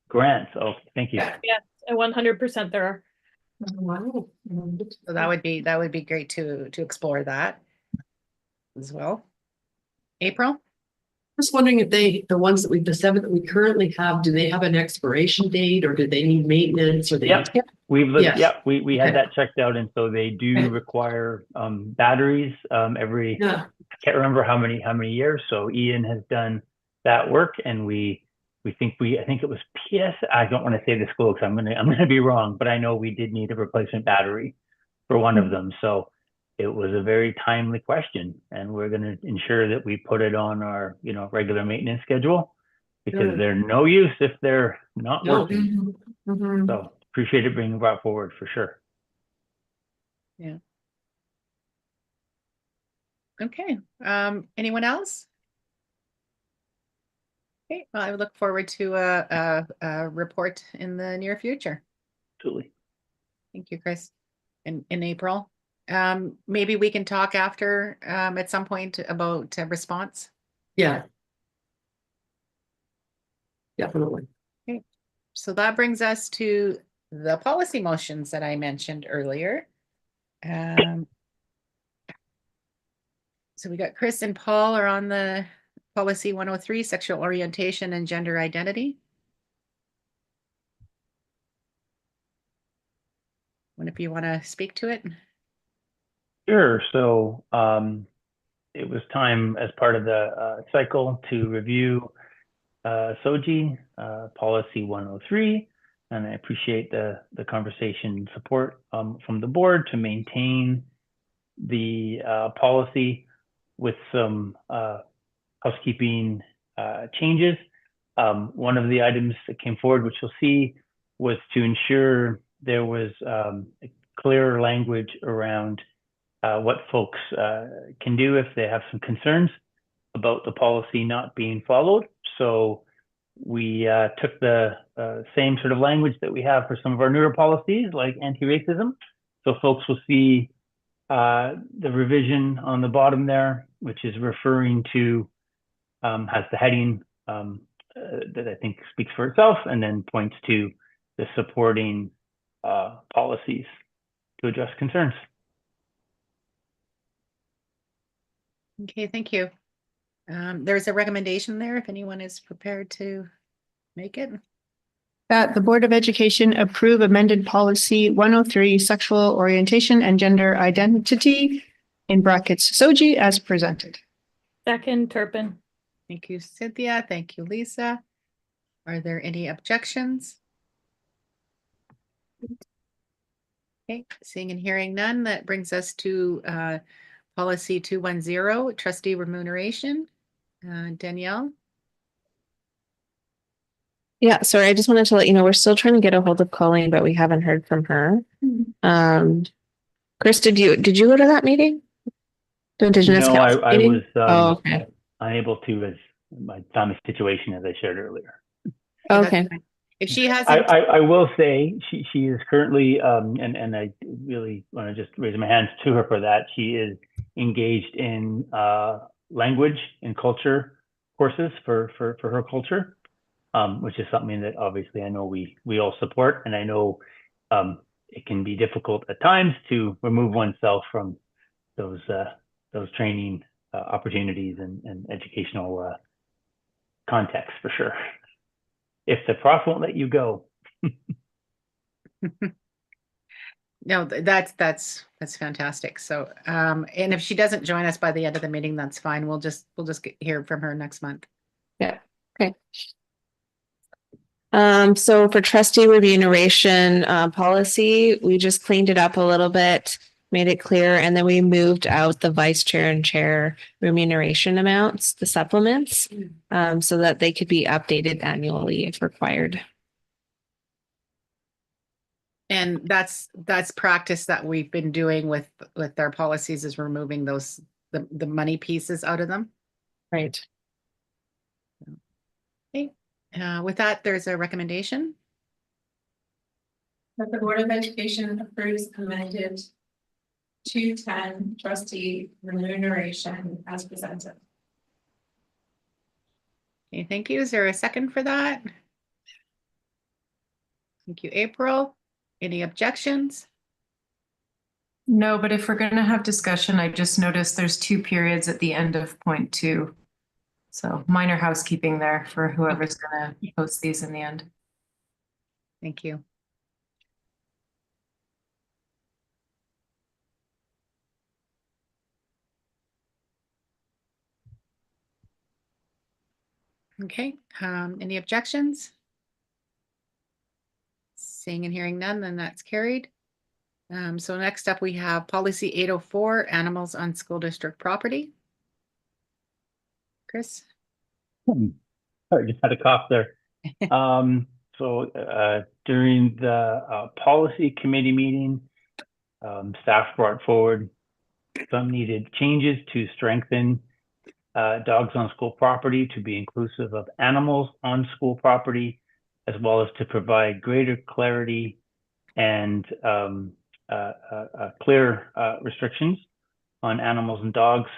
Grants. Oh, thank you. Yeah. Yes, 100% there are. Wow. So that would be great to explore that as well. April? Just wondering if the 7 that we currently have, do they have an expiration date, or do they need maintenance, or they? Yep. We've looked, Yes. yeah, we had Okay. that checked out, and so they do require batteries every, Yeah, I can't remember how many years. So Ian has done that work, and I think it was PS. I don't want to say the school because I'm gonna be wrong, but I know we did need a replacement battery for one of them. So it was a very timely question, and we're going to ensure that we put it on our regular maintenance schedule, because Good. they're no use if they're not No. working. Mhm. So appreciate it being brought forward for sure. Okay. Anyone else? Okay, well, I would look forward to a report in the near future. Absolutely. Thank you, Chris. In April. Maybe we can talk after at some point about a response. yeah. Definitely. So that brings us to the policy motions that I mentioned earlier. So we got Chris and Paul are on the policy 103, sexual orientation and gender identity. If you want to speak to it. Sure. So it was time, as part of the cycle, to review SOGI policy 103, and I appreciate the conversation support from the board to maintain the policy with some housekeeping changes. One of the items that came forward, which you'll see, was to ensure there was clearer language around what folks can do if they have some concerns about the policy not being followed. So we took the same sort of language that we have for some of our newer policies, like anti-racism. So folks will see the revision on the bottom there, which is referring to, has the heading that I think speaks for itself, and then points to the supporting policies to address concerns. Okay, thank you. There's a recommendation there if anyone is prepared to make it. That the Board of Education approve amended policy 103, sexual orientation and gender identity, in brackets SOGI, as presented. Second, Turpin. Thank you, Cynthia. Thank you, Lisa. Are there any objections? Okay, seeing and hearing none, that brings us to policy 210, trustee remuneration. Danielle? Yeah, sorry, I just wanted to let you know, we're still trying to get a hold of Colleen, but we haven't heard from her. Chris, did you go to that meeting? The Indigenous No, Council I meeting? was Oh, okay. unable to, as my family situation, as I shared earlier. That's Okay. fine. If she hasn't, I will say she is currently and I really want to just raise my hands to her for that. She is engaged in language and culture courses for her culture, which is something that obviously I know we all support, and I know it can be difficult at times to remove oneself from those training opportunities and educational contexts for sure. If the prof won't let you go. no, that's fantastic. So, and if she doesn't join us by the end of the meeting, that's fine. We'll just hear from her next month. Yeah, okay. So for trustee remuneration policy, we just cleaned it up a little bit, made it clear, and then we moved out the vice chair and chair remuneration amounts, the supplements, so that they could be updated annually if required. And that's practice that we've been doing with our policies, is removing those the money pieces out of them. Right. Okay. With that, there's a recommendation. That the Board of Education approves amended 210 trustee remuneration as presented. Okay, thank you. Is there a second for that? Thank you, April. Any objections? No, but if we're going to have discussion, I just noticed there's 2 periods at the end of point 2. So minor housekeeping there for whoever's going to post these in the end. Thank you. Okay, any objections? Seeing and hearing none, then that's carried. So next up, we have policy 804, animals on school district property. Chris? Sorry, just had a cough there. So during the policy committee meeting, staff brought forward some needed changes to strengthen dogs on school property to be inclusive of animals on school property, as well as to provide greater clarity and clear restrictions on animals and dogs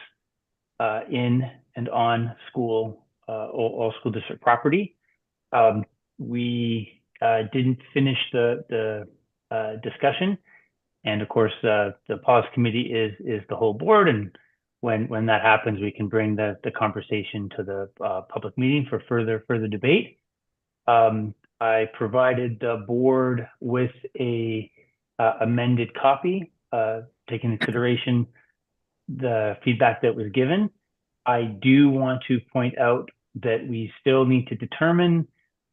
in and on school, all school district property. We didn't finish the discussion, and of course, the policy committee is the whole board, and when that happens, we can bring the conversation to the public meeting for further debate. I provided the board with a amended copy, taking into consideration the feedback that was given. I do want to point out that we still need to determine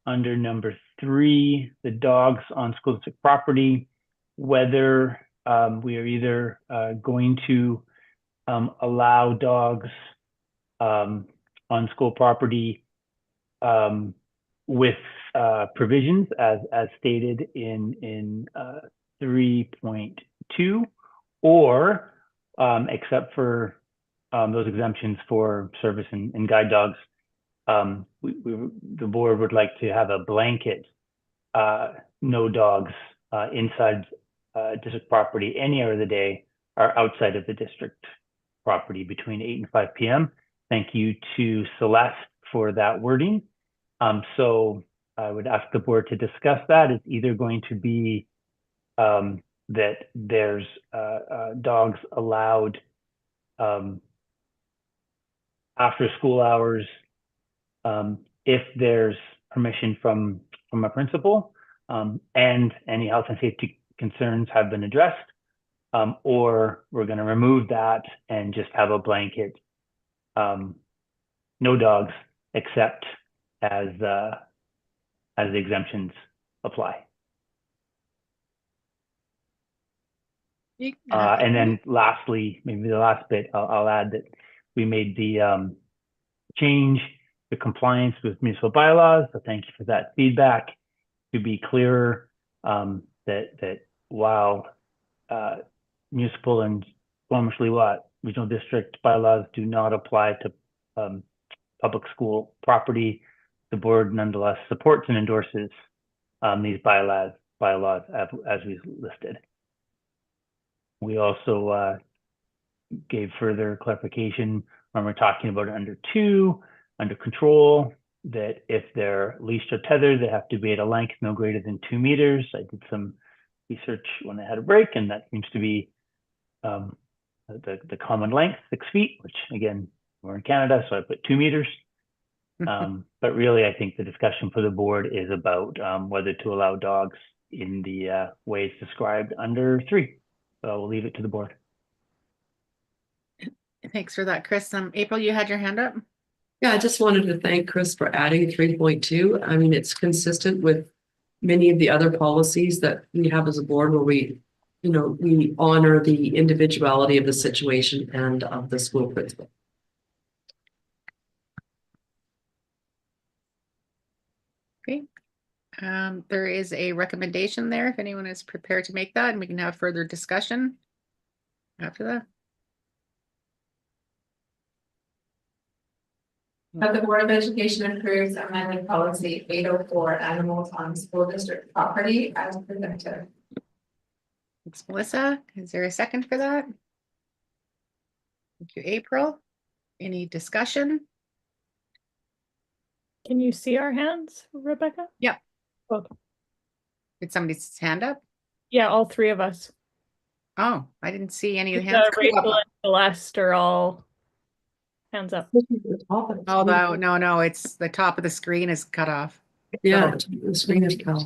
under number 3, the dogs on school district property, whether we are either going to allow dogs on school property with provisions as stated in 3.2, or except for those exemptions for service and guide dogs. The board would like to have a blanket no dogs inside district property any hour of the day or outside of the district property between 8 and 5 p.m. Thank you to Celeste for that wording. So I would ask the board to discuss that. It's either going to be that there's dogs allowed after school hours if there's permission from a principal and any health and safety concerns have been addressed, or we're going to remove that and just have a blanket no dogs except as the exemptions apply. And then lastly, maybe the last bit, I'll add that we made the change to compliance with municipal bylaws. So thank you for that feedback. To be clearer, that while municipal and Squamish-Leewat Regional District bylaws do not apply to public school property, the board nonetheless supports and endorses these bylaws as we listed. We also gave further clarification when we're talking about under 2, under control, that if they're leashed or tethered, they have to be at a length no greater than 2 meters. I did some research when I had a break, and that seems to be the common length, 6 feet, which again, we're in Canada, so I put 2 meters. But really, I think the discussion for the board is about whether to allow dogs in the ways described under 3. So I will leave it to the board. Thanks for that, Chris. April, you had your hand up. Yeah, I just wanted to thank Chris for adding 3.2. I mean, it's consistent with many of the other policies that we have as a board where we honor the individuality of the situation and of the school principal. Okay. There is a recommendation there if anyone is prepared to make that, and we can have further discussion after that. That the Board of Education approves amended policy 804 animals on school district property as presented. Thanks, Melissa. Is there a second for that? Thank you, April. Any discussion? Can you see our hands, Rebecca? Yeah. Okay. Did somebody's hand up? Yeah, all 3 of us. Oh, I didn't see any of the hands. Rachel and Celeste are all hands up. Oh, no, it's the top of the screen is cut off. Yeah, the screen is cut.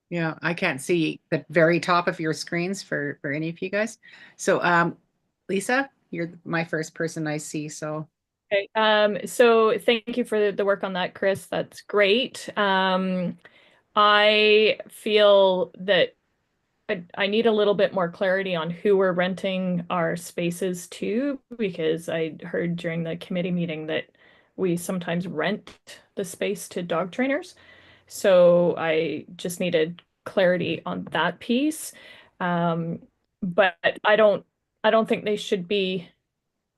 Yeah, I can't see the very top of your screens for any of you guys. So, Lisa, you're my first person I see, so. Okay, so thank you for the work on that, Chris. That's great. I feel that I need a little bit more clarity on who we're renting our spaces to, because I heard during the committee meeting that we sometimes rent the space to dog trainers. So I just needed clarity on that piece. But I don't think they should be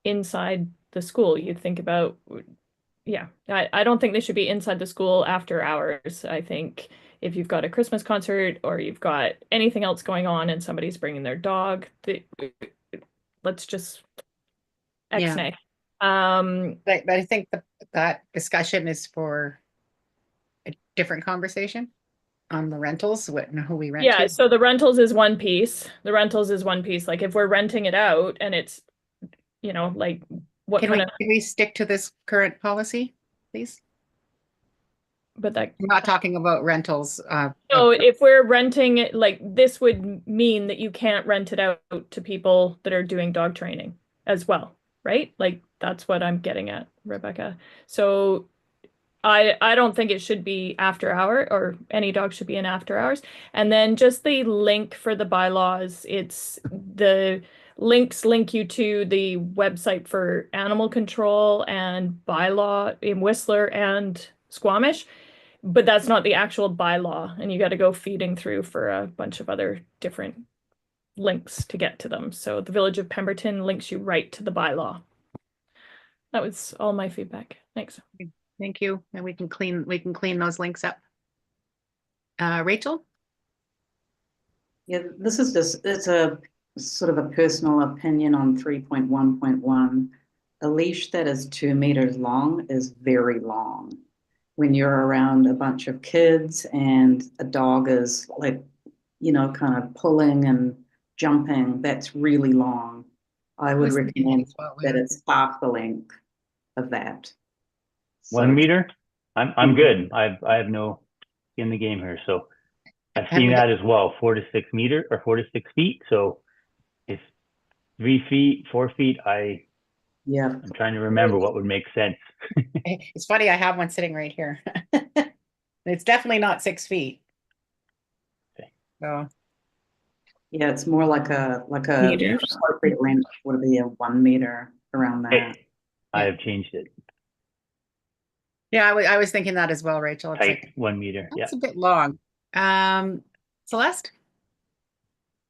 inside the school. You think about, yeah, I don't think they should be inside the school after hours. I think if you've got a Christmas concert or you've got anything else going on and somebody's bringing their dog, let's just X-nay. But I think that discussion is for a different conversation on the rentals, who we rent Yeah, to. so the rentals is one piece. Like if we're renting it out and it's, like what Can we stick to this current policy, please? But that I'm not talking about rentals. So if we're renting it, like this would mean that you can't rent it out to people that are doing dog training as well, right? Like that's what I'm getting at, Rebecca. So I don't think it should be after hour, or any dog should be in after hours. And then just the link for the bylaws, it's the links link you to the website for animal control and bylaw in Whistler and Squamish. But that's not the actual bylaw, and you got to go feeding through for a bunch of other different links to get to them. So the Village of Pemberton links you right to the bylaw. That was all my feedback. Thanks. Thank you. And we can clean those links up. Rachel? Yeah, this is just, it's a sort of a personal opinion on 3.1.1. A leash that is 2 meters long is very long. When you're around a bunch of kids and a dog is like, kind of pulling and jumping, that's really long. I would recommend that it's half the length of that. 1 meter? I'm good. I have no skin in the game here. So I've seen that as well, 4 to 6 meters or 4 to 6 feet. So it's 3 feet, 4 feet. I'm trying to remember what would make sense. It's funny, I have one sitting right here. It's definitely not 6 feet. Okay. So yeah, it's more like a Meters. appropriate length would be a 1 meter around that. Okay. I have changed it. yeah, I was thinking that as well, Rachel. It's Tight, like, 1 meter. Yeah. that's a bit long. Celeste?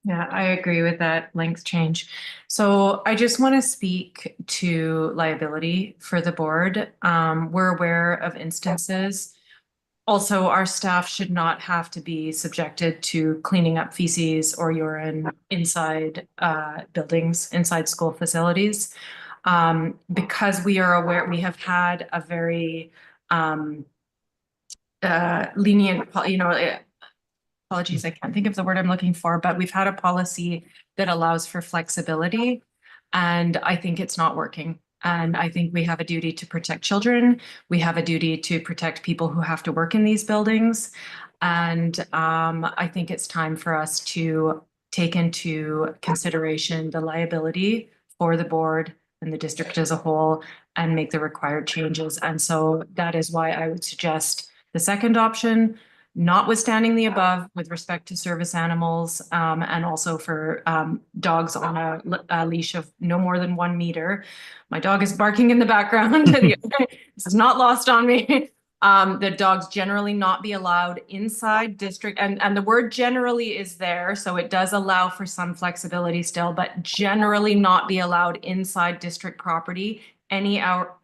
Yeah, I agree with that length change. So I just want to speak to liability for the board. We're aware of instances Also, our staff should not have to be subjected to cleaning up feces or urine inside buildings, inside school facilities. Because we are aware, we have had a very lenient, apologies, I can't think of the word I'm looking for, but we've had a policy that allows for flexibility. And I think it's not working. And I think we have a duty to protect children. We have a duty to protect people who have to work in these buildings. And I think it's time for us to take into consideration the liability for the board and the district as a whole and make the required changes. And so that is why I would suggest the second option, notwithstanding the above with respect to service animals, and also for dogs on a leash of no more than 1 meter. My dog is barking in the background. This is not lost on me. The dogs generally not be allowed inside district, and the word generally is there, so it does allow for some flexibility still, but generally not be allowed inside district property any hour,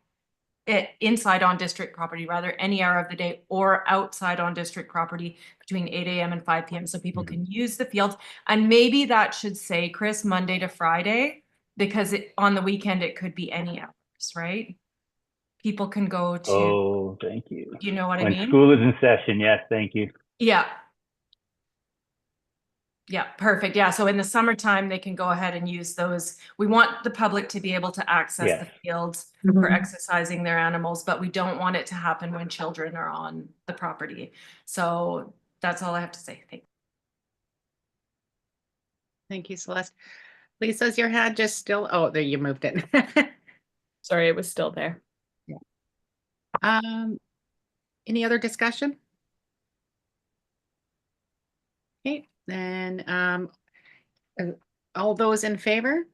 inside on district property, rather, any hour of the day, or outside on district property between 8 a.m. and 5 p.m. so people can use the fields. And maybe that should say, Chris, Monday to Friday, because on the weekend it could be any hours, right? People can go to, Oh, thank you. you know what I When mean? school is in session, yes, thank you. Yeah. Yeah, perfect. Yeah, so in the summertime, they can go ahead and use those. We want the public to be able to access Yes. the fields Mm-hmm. for exercising their animals, but we don't want it to happen when children are on the property. So that's all I have to say. Thank you. Thank you, Celeste. Lisa, is your hand just still? Oh, there, you moved it. Sorry, it was still there. Any other discussion? Okay, then, all those in favor?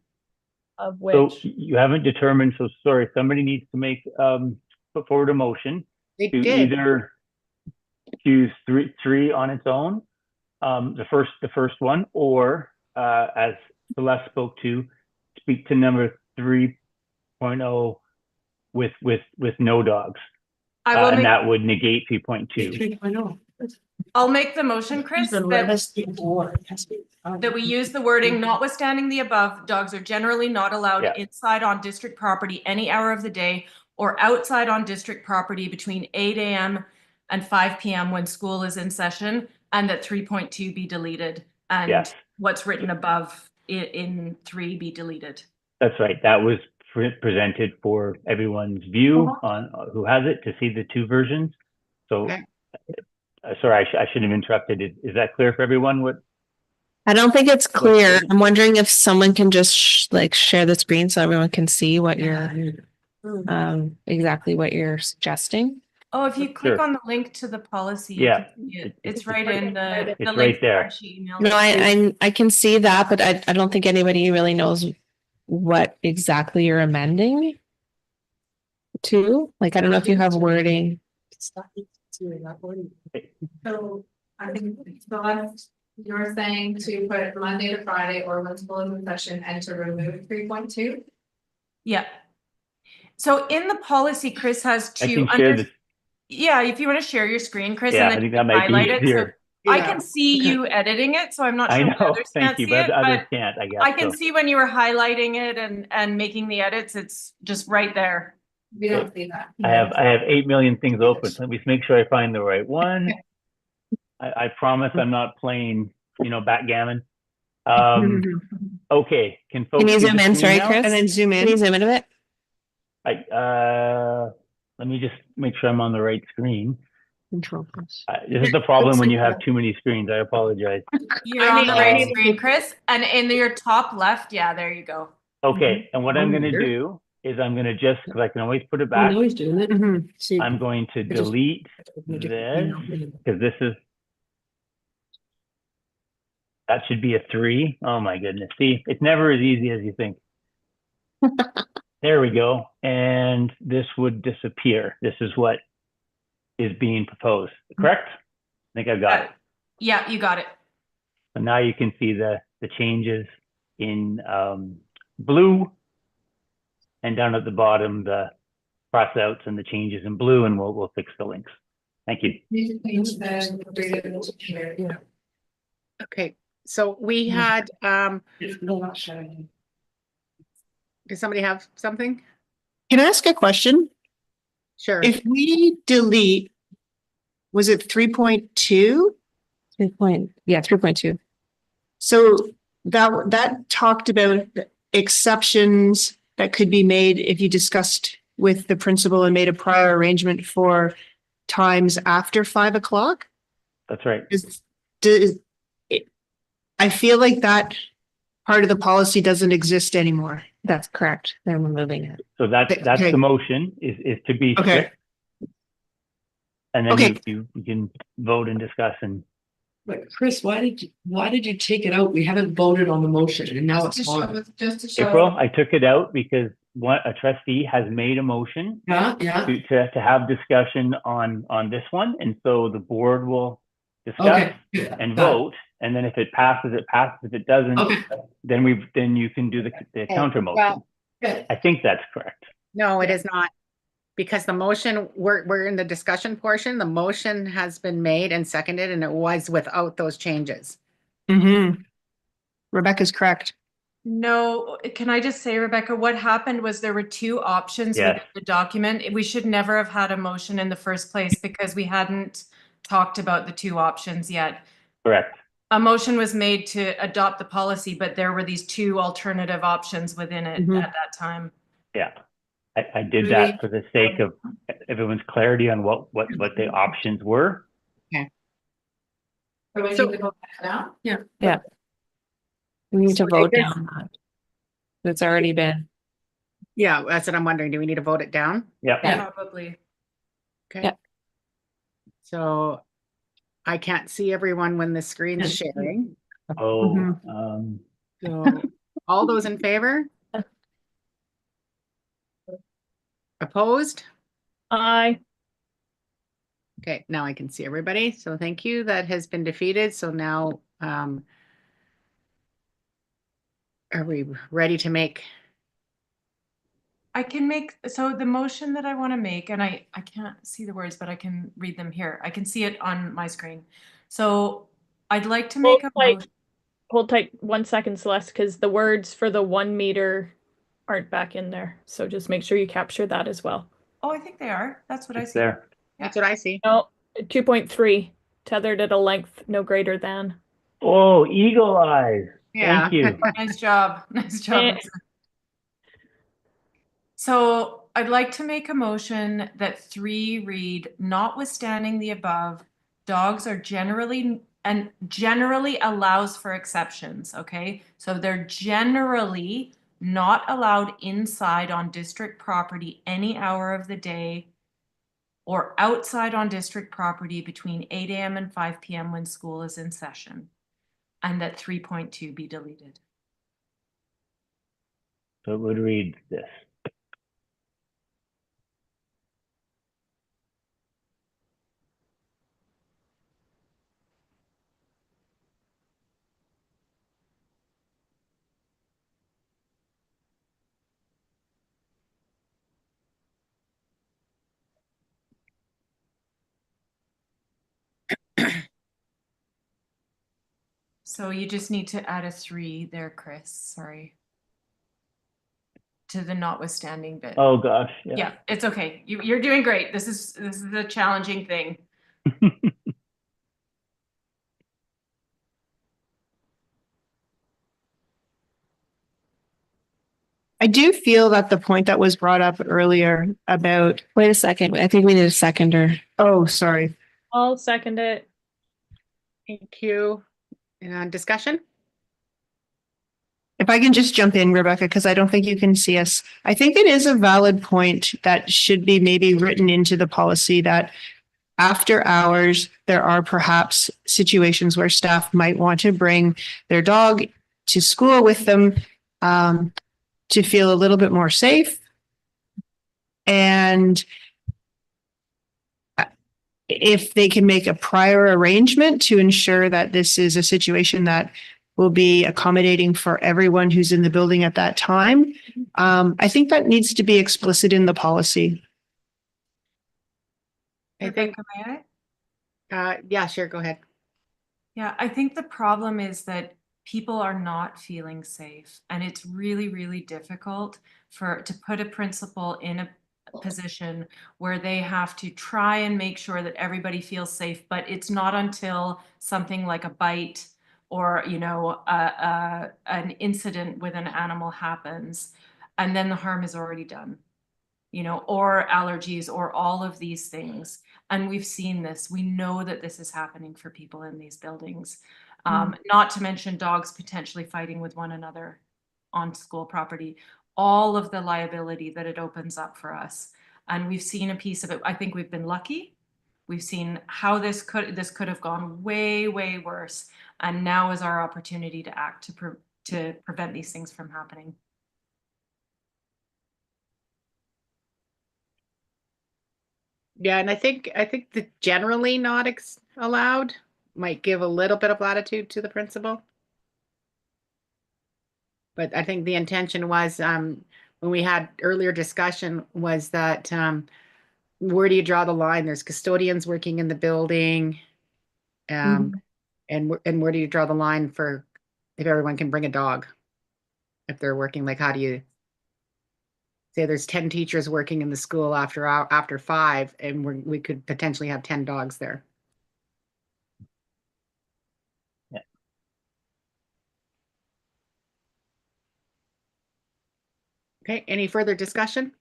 Of So which, you haven't determined, so sorry, somebody needs to make, put forward a motion They to did. either choose three on its own, the first one, or, as Celeste spoke to, speak to number 3.0 with no dogs. I will And make, that would negate 3.2. I'll make the motion, Chris, that we use the wording, notwithstanding the above, dogs are generally not allowed Yeah. inside on district property any hour of the day or outside on district property between 8 a.m. and 5 p.m. when school is in session, and that 3.2 be deleted and Yes. what's written above in 3 be deleted. That's right. That was presented for everyone's view on who has it, to see the two versions. So, Okay. Sorry, I shouldn't have interrupted. Is that clear for everyone? What? I don't think it's clear. I'm wondering if someone can just share the screen so everyone can see what you're exactly what you're suggesting. Oh, if you click Sure. on the link to the policy, you Yeah. can see it. It's It's right in the It's link right there. she emailed. No, I can see that, but I don't think anybody really knows what exactly you're amending to. Like, I don't know if you have wording. So I think Celeste, you're saying to put Monday to Friday or when school is in session and to remove 3.2? Yeah. So in the policy, Chris has I two. can share this. Yeah, if you want to share your screen, Chris, Yeah, and I then think you that can might be highlight it. So easier. I can see you editing it, so I'm not I sure know. if others Thank can't you, see but it, others but can't, I guess. I can so. see when you were highlighting it and making the edits, it's just right there. We don't see that. I have 8 million things open. So let me make sure I find the right one. I promise I'm not playing, backgammon. Okay, can folks Can you see zoom the in? screen Sorry, now? Chris. And then zoom Can you in. zoom in a bit? Let me just make sure I'm on the right screen. Control plus. This is the problem when you have too many screens. I apologize. You're on the right screen, Chris, and in your top left, yeah, there you go. Okay, and what I'm going to do is I'm going to just, because I can always put it back, doing it. See, I'm going to just- delete this, because this is, that should be a 3. Oh my goodness. See, it's never as easy as you think. There we go. And this would disappear. This is what is being proposed, correct? I think I've got it. Yeah, you got it. So now you can see the changes in blue, and down at the bottom, the cross outs and the changes in blue, and we'll fix the links. Thank you. Okay, so we had, does somebody have something? Can I ask a question? Sure. If we delete, was it 3.2? 3.2. So that talked about exceptions that could be made if you discussed with the principal and made a prior arrangement for times after 5 o'clock? That's right. I feel like that part of the policy doesn't exist anymore. That's correct. They're removing it. So that's Okay. the motion is to be Okay. strict. And then Okay. you can vote and discuss and But Chris, why did you take it out? We haven't voted on the motion and now it's on. Just to show. April, I took it out because a trustee has made a motion Yeah. to have discussion on this one. And so the board will discuss Okay. good. and Got it. vote. And then if it passes, it passes. If it doesn't, Okay. then you can do the counter motion. Well, Good. I think that's correct. no, it is not. Because the motion, we're in the discussion portion, the motion has been made and seconded and it was without those changes. Mm-hmm. Rebecca's correct. No, can I just say, Rebecca, what happened was there were two options Yes. within the document. We should never have had a motion in the first place because we hadn't talked about the two options yet. Correct. A motion was made to adopt the policy, but there were these two alternative options within it Mhm. at that time. Yeah. I did that for the sake of everyone's clarity on what the options were. So we need So- to vote that now? We need to So I vote guess- down that. It's already been. Yeah, that's what I'm wondering. Do we need to vote it down? Yeah. Probably. Okay. Yeah. So I can't see everyone when the screen's sharing. Oh, Mhm. So all those in favor? Opposed? Aye. Okay, now I can see everybody. So thank you. That has been defeated. So now, are we ready to make? I can make, so the motion that I want to make, and I can't see the words, but I can read them here. I can see it on my screen. So I'd like to make a motion. Hold tight 1 second, Celeste, because the words for the 1 meter aren't back in there. So just make sure you capture that as well. Oh, I think they are. That's what I it's see. there. That's what I see. No, 2.3, tethered at a length no greater than. Oh, eagle eyes. Yeah. Thank you. Nice job. Nice job. Eh. Lisa. So I'd like to make a motion that 3 read, notwithstanding the above, dogs are generally allows for exceptions, okay? So they're generally not allowed inside on district property any hour of the day or outside on district property between 8 a.m. and 5 p.m. when school is in session, and that 3.2 be deleted. So it would read this. So you just need to add a 3 there, Chris, sorry. To the notwithstanding bit. Oh gosh. Yeah, it's okay. You're doing great. This is a challenging thing. I do feel that the point that was brought up earlier about, Wait a second. I think we need a seconder. oh, sorry. I'll second it. Thank you. Discussion? If I can just jump in, Rebecca, because I don't think you can see us. I think it is a valid point that should be maybe written into the policy that after hours, there are perhaps situations where staff might want to bring their dog to school with them to feel a little bit more safe. And if they can make a prior arrangement to ensure that this is a situation that will be accommodating for everyone who's in the building at that time, I think that needs to be explicit in the policy. I think, Rebecca, may I? Yeah, sure, go ahead. Yeah, I think the problem is that people are not feeling safe, and it's really, really difficult to put a principal in a position where they have to try and make sure that everybody feels safe, but it's not until something like a bite or, you know, an incident with an animal happens, and then the harm is already done, you know, or allergies or all of these things. And we've seen this. We know that this is happening for people in these buildings. Not to mention dogs potentially fighting with one another on school property, all of the liability that it opens up for us. And we've seen a piece of it. I think we've been lucky. We've seen how this could have gone way, way worse. And now is our opportunity to act to prevent these things from happening. Yeah, and I think the generally not allowed might give a little bit of latitude to the principal. But I think the intention was, when we had earlier discussion, was that, where do you draw the line? There's custodians working in the building. And where do you draw the line for if everyone can bring a dog? If they're working, like, how do you say there's 10 teachers working in the school after 5, and we could potentially have 10 dogs there. Yeah. Okay, any further discussion?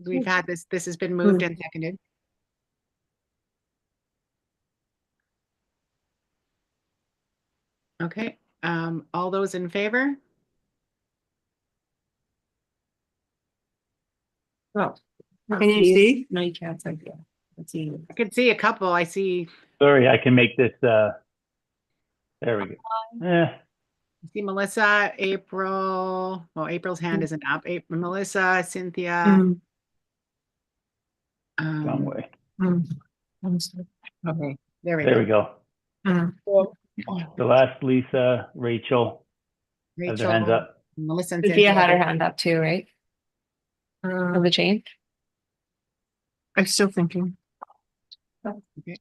We've had this has been moved and seconded. Okay, all those in favor? Can you see? No, you can't. Let's see. I could see a couple. I see Sorry, I can make this, there we go. Melissa, April. Well, April's hand isn't up. Melissa, Cynthia. Wrong way. Okay, there we There we go. go. The last Lisa, Rachel, have their hands Rachel, up. Melissa, and Sophia had her Cynthia. hand up too, right? Of the change? I'm still thinking. Okay.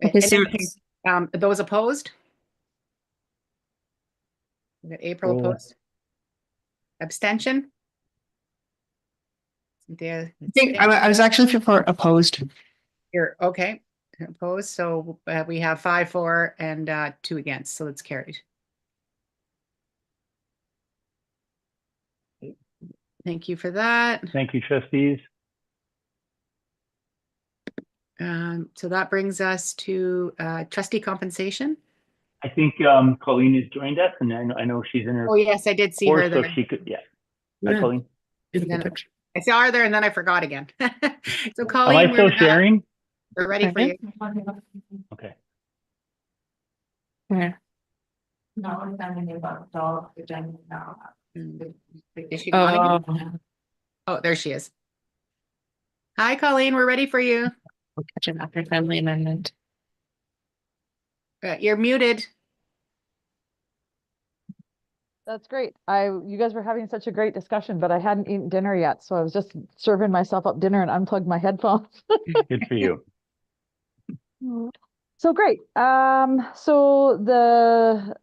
Okay, so Those opposed? We got April Oh. opposed. Abstention? Cynthia, I think I was actually for opposed. here, okay, opposed, so we have 5 for and 2 against, so it's carried. Thank you for that. Thank you, trustees. So that brings us to trustee compensation. I think Colleen has joined us, and I know she's in her Oh, yes, I did see her course, so there. she could, yeah. Hi, Colleen. Then I saw her there and then I forgot again. So Am Colleen, I still sharing? we're ready for you. Okay. where? No, I'm telling you about dog agenda now. Is she gone Oh, again? Oh, there she is. Hi, Colleen, we're ready for you. we'll catch it after friendly amendment. You're muted. That's great. You guys were having such a great discussion, but I hadn't eaten dinner yet, so I was just serving myself up dinner and unplugged my headphones. Good for you. So great. So the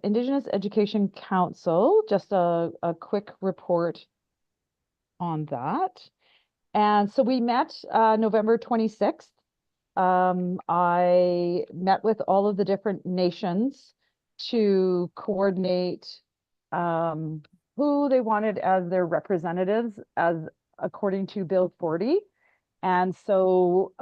Indigenous Education Council, just a quick report on that. And so we met November 26th. I met with all of the different nations to coordinate who they wanted as their representatives as according to Bill 40. And so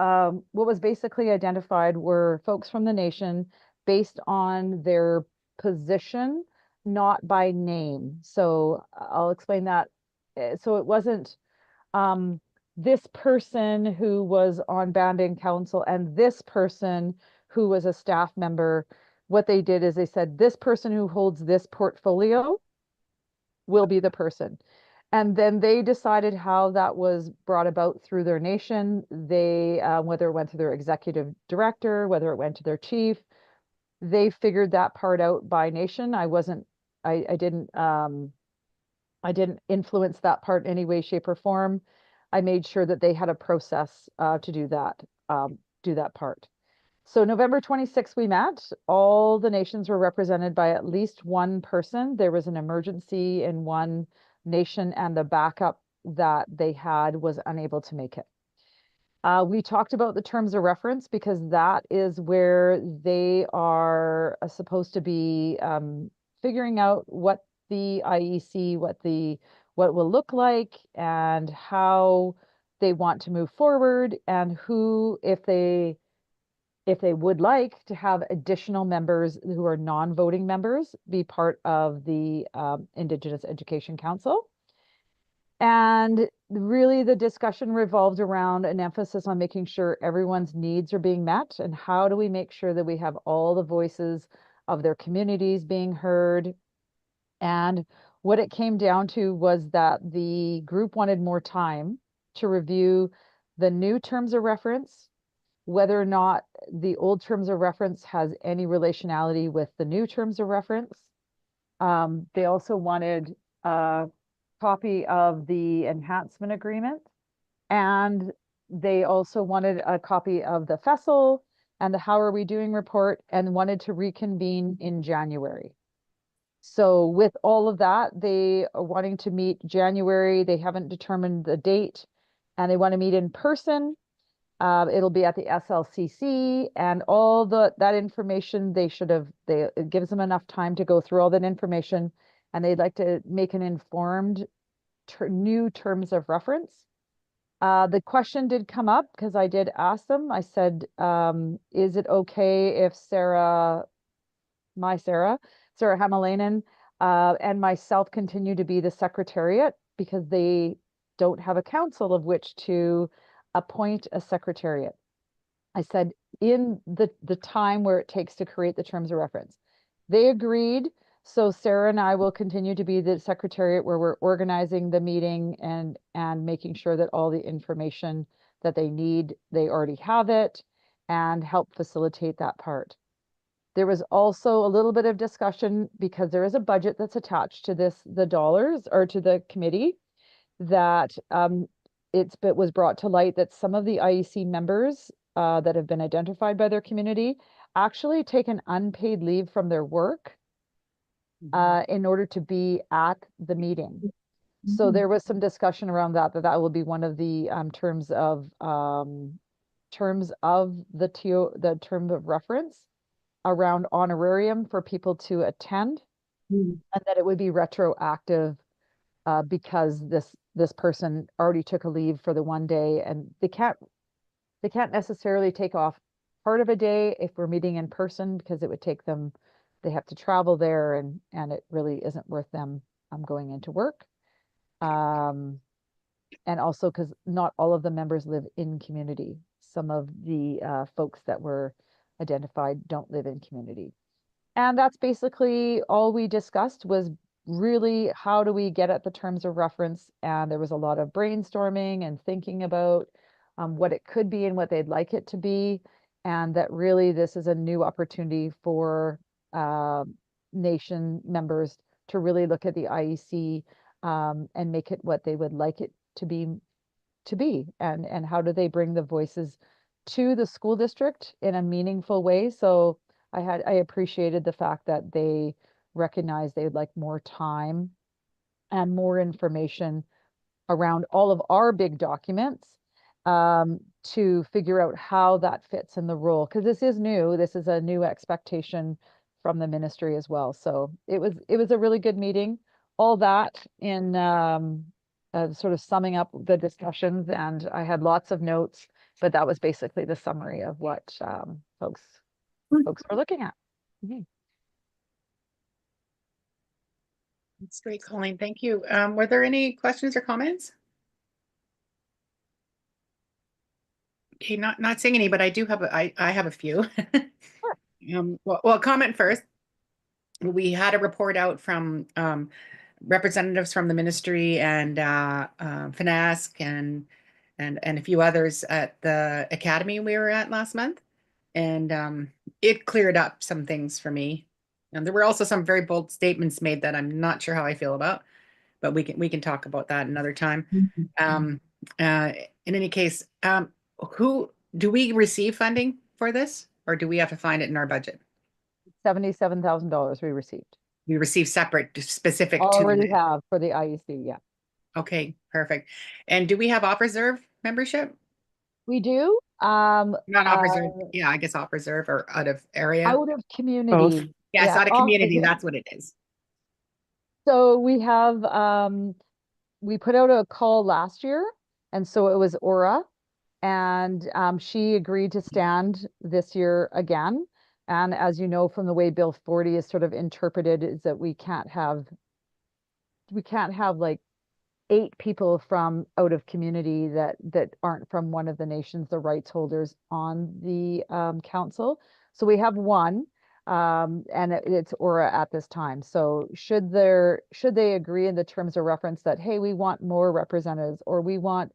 what was basically identified were folks from the nation based on their position, not by name. So I'll explain that. So it wasn't this person who was on Banding Council and this person who was a staff member. What they did is they said, this person who holds this portfolio will be the person. And then they decided how that was brought about through their nation. They, whether it went to their executive director, whether it went to their chief, they figured that part out by nation. I didn't influence that part in any way, shape, or form. I made sure that they had a process to do that part. So November 26th, we met. All the nations were represented by at least one person. There was an emergency in one nation, and the backup that they had was unable to make it. We talked about the terms of reference because that is where they are supposed to be figuring out what the IEC, what will look like, and how they want to move forward, and who, if they would like to have additional members who are non-voting members be part of the Indigenous Education Council. And really the discussion revolved around an emphasis on making sure everyone's needs are being met, and how do we make sure that we have all the voices of their communities being heard. And what it came down to was that the group wanted more time to review the new terms of reference, whether or not the old terms of reference has any relationality with the new terms of reference. They also wanted a copy of the enhancement agreement, and they also wanted a copy of the FESL and the How Are We Doing report, and wanted to reconvene in January. So with all of that, they are wanting to meet January. They haven't determined the date, and they want to meet in person. It'll be at the SLCC, and all that information it gives them enough time to go through all that information, and they'd like to make an informed new terms of reference. The question did come up because I did ask them. I said, is it okay if Sarah Hamalainen and myself continue to be the secretariat, because they don't have a council of which to appoint a secretariat. I said, in the time where it takes to create the terms of reference. They agreed. So Sarah and I will continue to be the secretariat, where we're organizing the meeting and making sure that all the information that they need, they already have it, and help facilitate that part. There was also a little bit of discussion, because there is a budget that's attached to the dollars, or to the committee, that it was brought to light that some of the IEC members that have been identified by their community actually take an unpaid leave from their work in order to be at the meeting. So there was some discussion around that will be one of the terms of the term of reference around honorarium for people to attend, and that it would be retroactive because this person already took a leave for the one day, and they can't necessarily take off part of a day if we're meeting in person, because it would take them, they have to travel there, and it really isn't worth them going into work. And also because not all of the members live in community. Some of the folks that were identified don't live in community. And that's basically all we discussed, was really how do we get at the terms of reference. And there was a lot of brainstorming and thinking about what it could be and what they'd like it to be. And that really this is a new opportunity for nation members to really look at the IEC and make it what they would like it to be, and how do they bring the voices to the school district in a meaningful way. So I appreciated the fact that they recognized they would like more time and more information around all of our big documents to figure out how that fits in the role, because this is new. This is a new expectation from the ministry as well. So it was a really good meeting. All that in sort of summing up the discussions, and I had lots of notes, but that was basically the summary of what folks were looking at. That's great, Colleen. Thank you. Were there any questions or comments? Okay, not seeing any, but I do have I have a few. Well, comment first. We had a report out from representatives from the ministry and FNASC and a few others at the academy we were at last month, and it cleared up some things for me. And there were also some very bold statements made that I'm not sure how I feel about, but we can talk about that another time. in any case, who, do we receive funding for this? Or do we have to find it in our budget? $77,000 we received. We receive separate, specific to. Already have for the IEC, yeah. Okay, perfect. And do we have Op Reserve membership? We do, Not Op Reserve, yeah, I guess Op Reserve or out of area. out of community. Yes, yeah, out of community, that's what it is. So we have, we put out a call last year, and so it was Aura. And she agreed to stand this year again. And as you know, from the way Bill 40 is sort of interpreted, is that we can't have like 8 people from out of community that aren't from one of the nations, the rights holders on the council. So we have one, and it's Aura at this time. So should they agree in the terms of reference that, hey, we want more representatives, or we want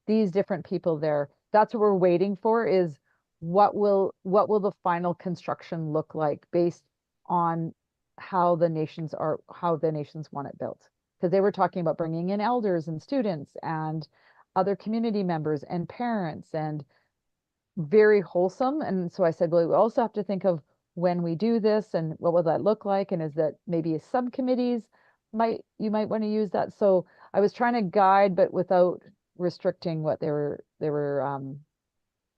these different people there, that's what we're waiting for, is what will the final construction look like based on how the nations want it built. Because they were talking about bringing in elders and students and other community members and parents, and very wholesome. And so I said, well, we also have to think of when we do this and what will that look like, and is that maybe subcommittees you might want to use that. So I was trying to guide, but without restricting what they were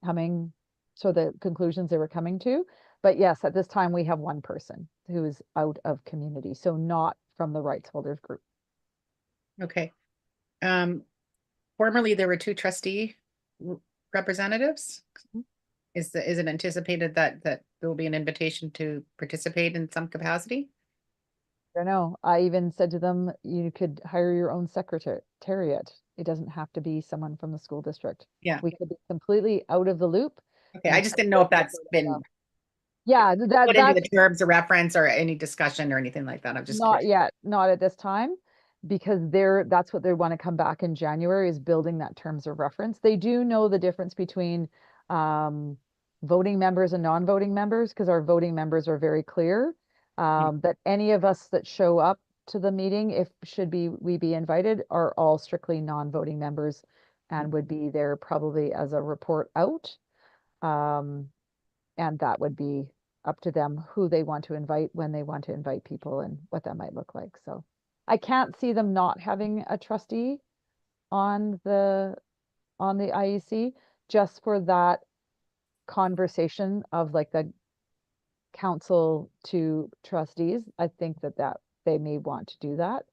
coming, so the conclusions they were coming to. But yes, at this time we have one person who is out of community, so not from the rights holders group. Okay. Formerly there were 2 trustee representatives. Is it anticipated that there will be an invitation to participate in some capacity? I don't know. I even said to them, you could hire your own secretariat. It doesn't have to be someone from the school district. Yeah. We could be completely out of the loop. Okay, I just didn't know if that's been Yeah, put into that's the terms of reference or any discussion or anything like that. I'm just not curious. yet, not at this time, because that's what they want to come back in January, is building that terms of reference. They do know the difference between voting members and non-voting members, because our voting members are very clear that any of us that show up to the meeting, we be invited, are all strictly non-voting members and would be there probably as a report out. And that would be up to them who they want to invite, when they want to invite people, and what that might look like. So I can't see them not having a trustee on the IEC, just for that conversation of like the council to trustees. I think that they may want to do that.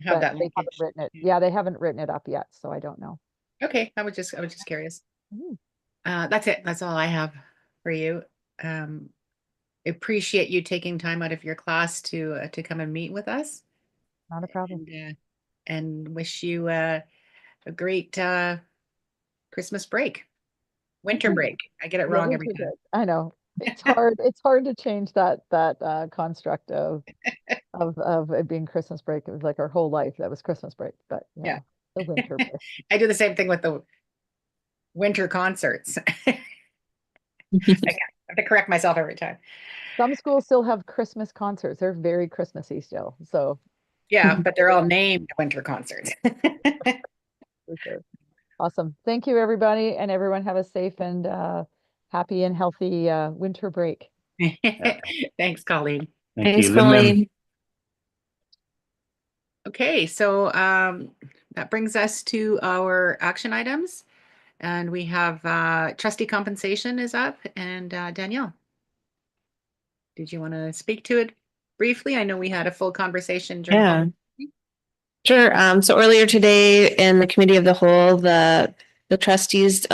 Have But that they haven't linkage. written it. Yeah, they haven't written it up yet, so I don't know. Okay, I was just curious. Mm. That's it. That's all I have for you. Appreciate you taking time out of your class to come and meet with us. Not a problem. And wish you a great Christmas break, winter break. I get it Yeah, wrong we every did time. it. I know. It's hard. It's hard to change that construct of it being Christmas break. It was like our whole life that was Christmas break, but Yeah. the winter break. I do the same thing with the winter concerts. I have to correct myself every time. Some schools still have Christmas concerts. They're very Christmassy still. So Yeah, but they're all named winter concerts. for sure. Awesome. Thank you, everybody, and everyone have a safe and happy and healthy winter break. Thanks, Colleen. Thank Thanks, you. Lin Lim. Colleen. Okay, so that brings us to our action items. And we have trustee compensation is up, and Danielle. Did you want to speak to it briefly? I know we had a full conversation during. Yeah. Sure. So earlier today in the committee of the whole, the trustees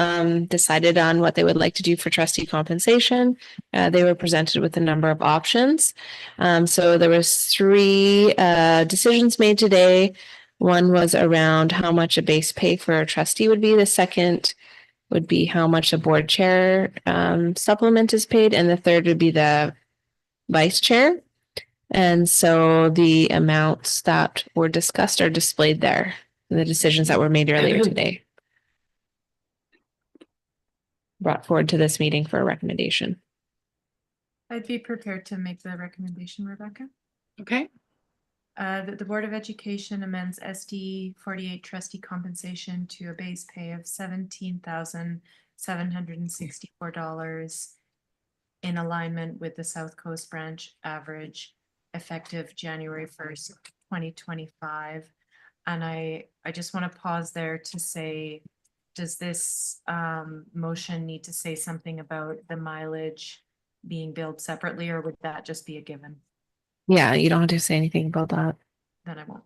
decided on what they would like to do for trustee compensation. They were presented with a number of options. So there was 3 decisions made today. One was around how much a base pay for a trustee would be. The second would be how much a board chair supplement is paid. And the third would be the vice chair. And so the amounts that were discussed are displayed there, the decisions that were made earlier today. Brought forward to this meeting for a recommendation. I'd be prepared to make the recommendation, Rebecca. Okay. That the Board of Education amends SD 48 trustee compensation to a base pay of $17,764 in alignment with the South Coast Branch average effective January 1st, 2025. And I just want to pause there to say, does this motion need to say something about the mileage being billed separately, or would that just be a given? Yeah, you don't have to say anything about that. Then I won't.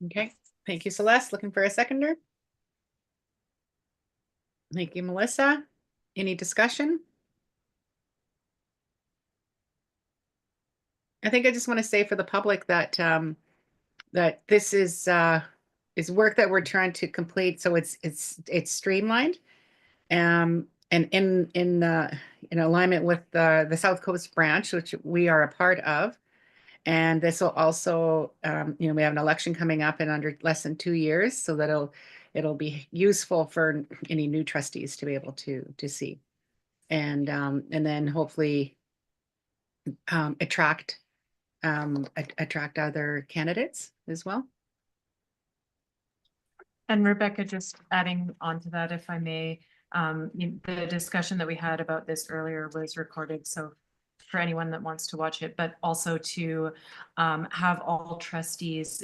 Okay, thank you, Celeste. Looking for a seconder? Thank you, Melissa. Any discussion? I think I just want to say for the public that that this is work that we're trying to complete, so it's streamlined. And in alignment with the South Coast Branch, which we are a part of. And this will also, we have an election coming up in under less than 2 years, so that it'll be useful for any new trustees to be able to see, and then hopefully attract other candidates as well. And Rebecca, just adding on to that, if I may, the discussion that we had about this earlier was recorded, so for anyone that wants to watch it, but also to have all trustees,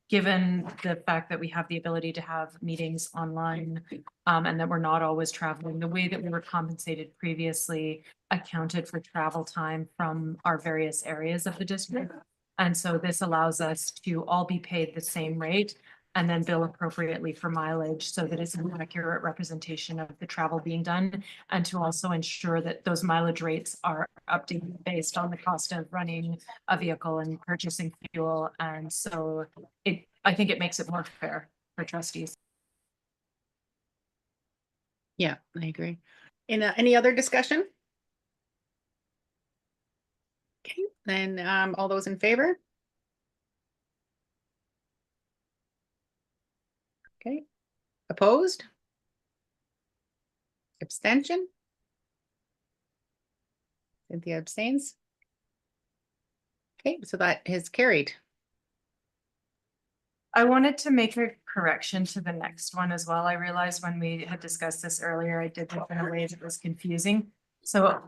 given the fact that we have the ability to have meetings online and that we're not always traveling, the way that we were compensated previously accounted for travel time from our various areas of the district. And so this allows us to all be paid the same rate and then bill appropriately for mileage, so that it's an accurate representation of the travel being done, and to also ensure that those mileage rates are updated based on the cost of running a vehicle and purchasing fuel. And so I think it makes it more fair for trustees. Yeah, I agree. Any other discussion? Okay, then all those in favor? Okay, opposed? Abstention? Cynthia abstains. Okay, so that is carried. I wanted to make a correction to the next one as well. I realized when we had discussed this earlier, I did this in a way that was confusing. So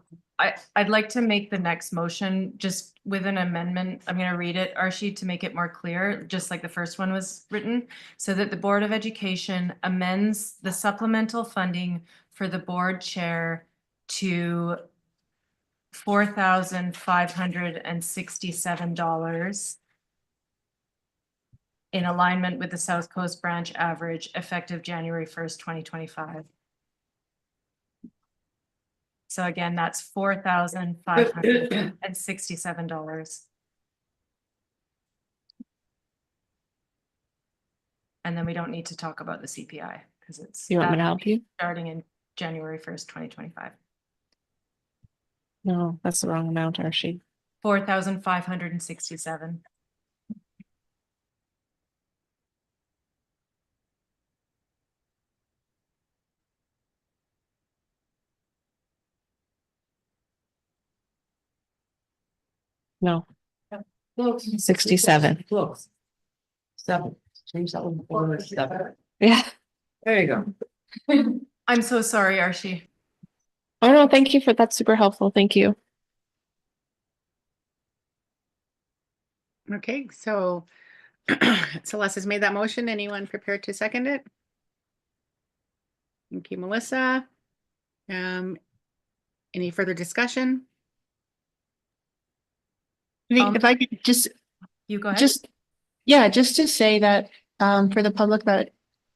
I'd like to make the next motion just with an amendment. I'm going to read it, Archie, to make it more clear, just like the first one was written, so that the Board of Education amends the supplemental funding for the board chair to $4,567 in alignment with the South Coast Branch average effective January 1st, 2025. So again, that's $4,567. And then we don't need to talk about the CPI because it's You want me to help you? starting in January 1st, 2025. No, that's the wrong amount, Archie. 4,567. No, Close. 67. Close. 7. Change that one. 4 to 7. Yeah. There you go. I'm so sorry, Archie. Oh, no, thank you for that's super helpful. Thank you. Okay, so Celeste has made that motion. Anyone prepared to second it? Thank you, Melissa. Any further discussion? I think if I could just You go ahead. just to say that for the public that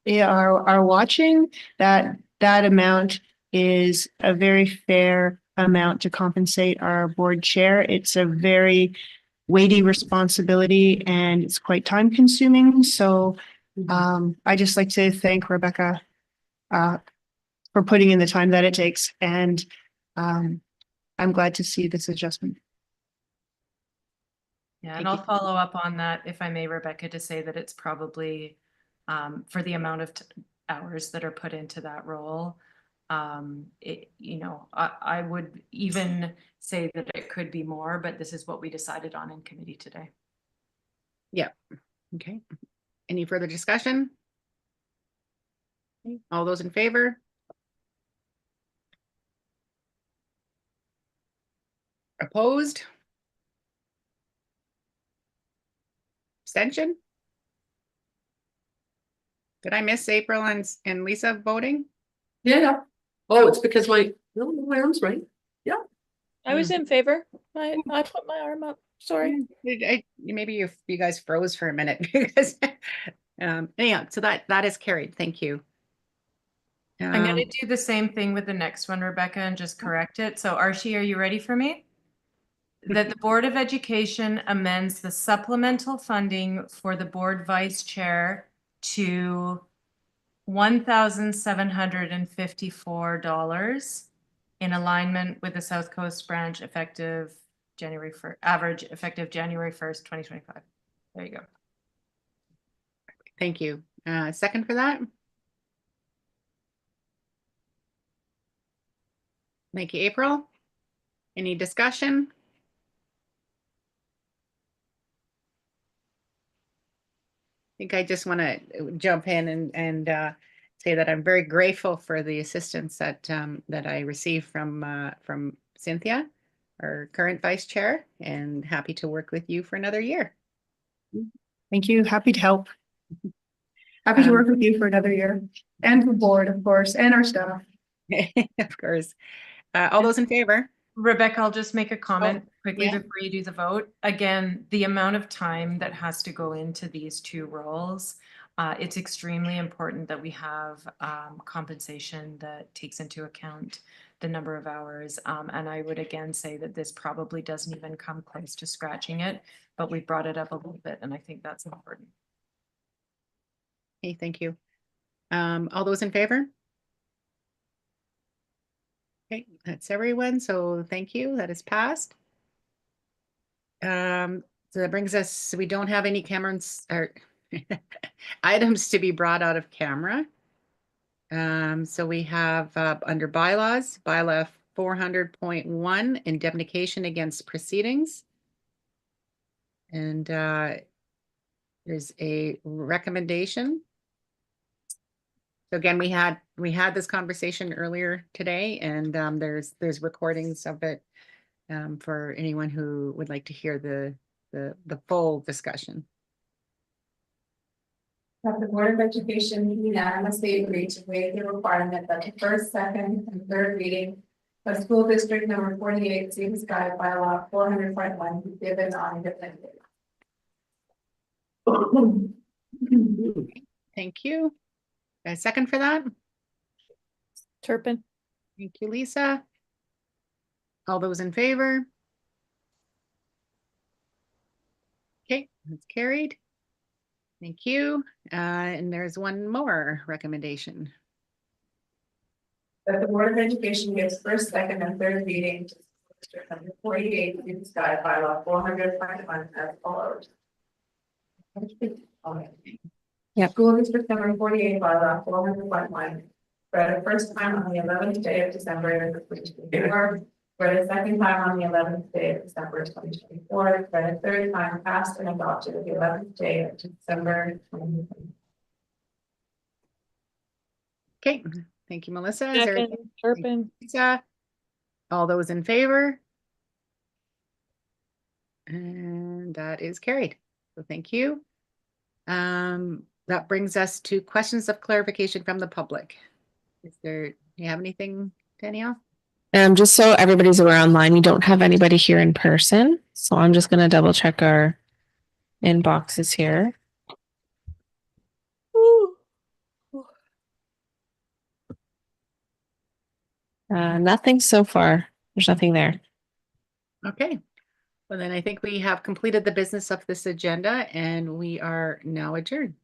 are watching, that amount is a very fair amount to compensate our board chair. It's a very weighty responsibility and it's quite time consuming. So I just like to thank Rebecca for putting in the time that it takes, and I'm glad to see this adjustment. Yeah, and I'll follow up on that, if I may, Rebecca, to say that it's probably for the amount of hours that are put into that role. I would even say that it could be more, but this is what we decided on in committee today. Okay. Any further discussion? Okay, all those in favor? Opposed? Abstention? Did I miss April and Lisa voting? Yeah. Oh, it's because no, my arm's right. I was in favor. I put my arm up. Sorry. Maybe you guys froze for a minute because, anyhow, so that is carried. Thank you. I'm gonna Um, do the same thing with the next one, Rebecca, and just correct it. So Archie, are you ready for me? That the Board of Education amends the supplemental funding for the board vice chair to $1,754 in alignment with the South Coast branch effective January 1st, average effective January 1st, 2025. There you go. Thank you. Second for that? Thank you, April. Any discussion? I think I just want to jump in and say that I'm very grateful for the assistance that I received from Cynthia, our current vice chair, and happy to work with you for another year. Thank you. Happy to help. Happy to work with you for another year and the board, of course, and our staff. Of course. All those in favor? Rebecca, I'll just make a comment quickly yeah. before you do the vote. Again, the amount of time that has to go into these two roles, it's extremely important that we have compensation that takes into account the number of hours. And I would again say that this probably doesn't even come close to scratching it, but we brought it up a little bit, and I think that's important. Okay, thank you. All those in favor? Okay, that's everyone. So thank you. That is passed. So that brings us, we don't have any cameras or items to be brought out of camera. So we have under bylaws, bylaw 400.1, indemnification against proceedings. And there's a recommendation. So again, we had this conversation earlier today, and there's recordings of it for anyone who would like to hear the full discussion. That the Board of Education unanimously agreed to waive the requirement that the first, second, and third reading of school district number 48 Stevens Guide bylaw 400.1 be given on different days. Thank you. A second for that? Turpin. Thank you, Lisa. All those in favor? Okay, that's carried. Thank you. And there's one more recommendation. That the Board of Education gives first, second, and third reading to school district number 48 Stevens Guide bylaw 400.1 as follows. Yep. School district number 48 bylaw 400.1 for the first time on the 11th day of December 2024, for the second time on the 11th day of December 2024, for the third time passed and adopted the 11th day of December 2024. Okay, thank you, Melissa. Is there Second, Turpin. Lisa? All those in favor? And that is carried. So thank you. That brings us to questions of clarification from the public. Do you have anything, Danielle? Just so everybody's aware online, we don't have anybody here in person. So I'm just going to double check our inboxes here. Nothing so far. There's nothing there. Okay. Well, then I think we have completed the business of this agenda and we are now adjourned.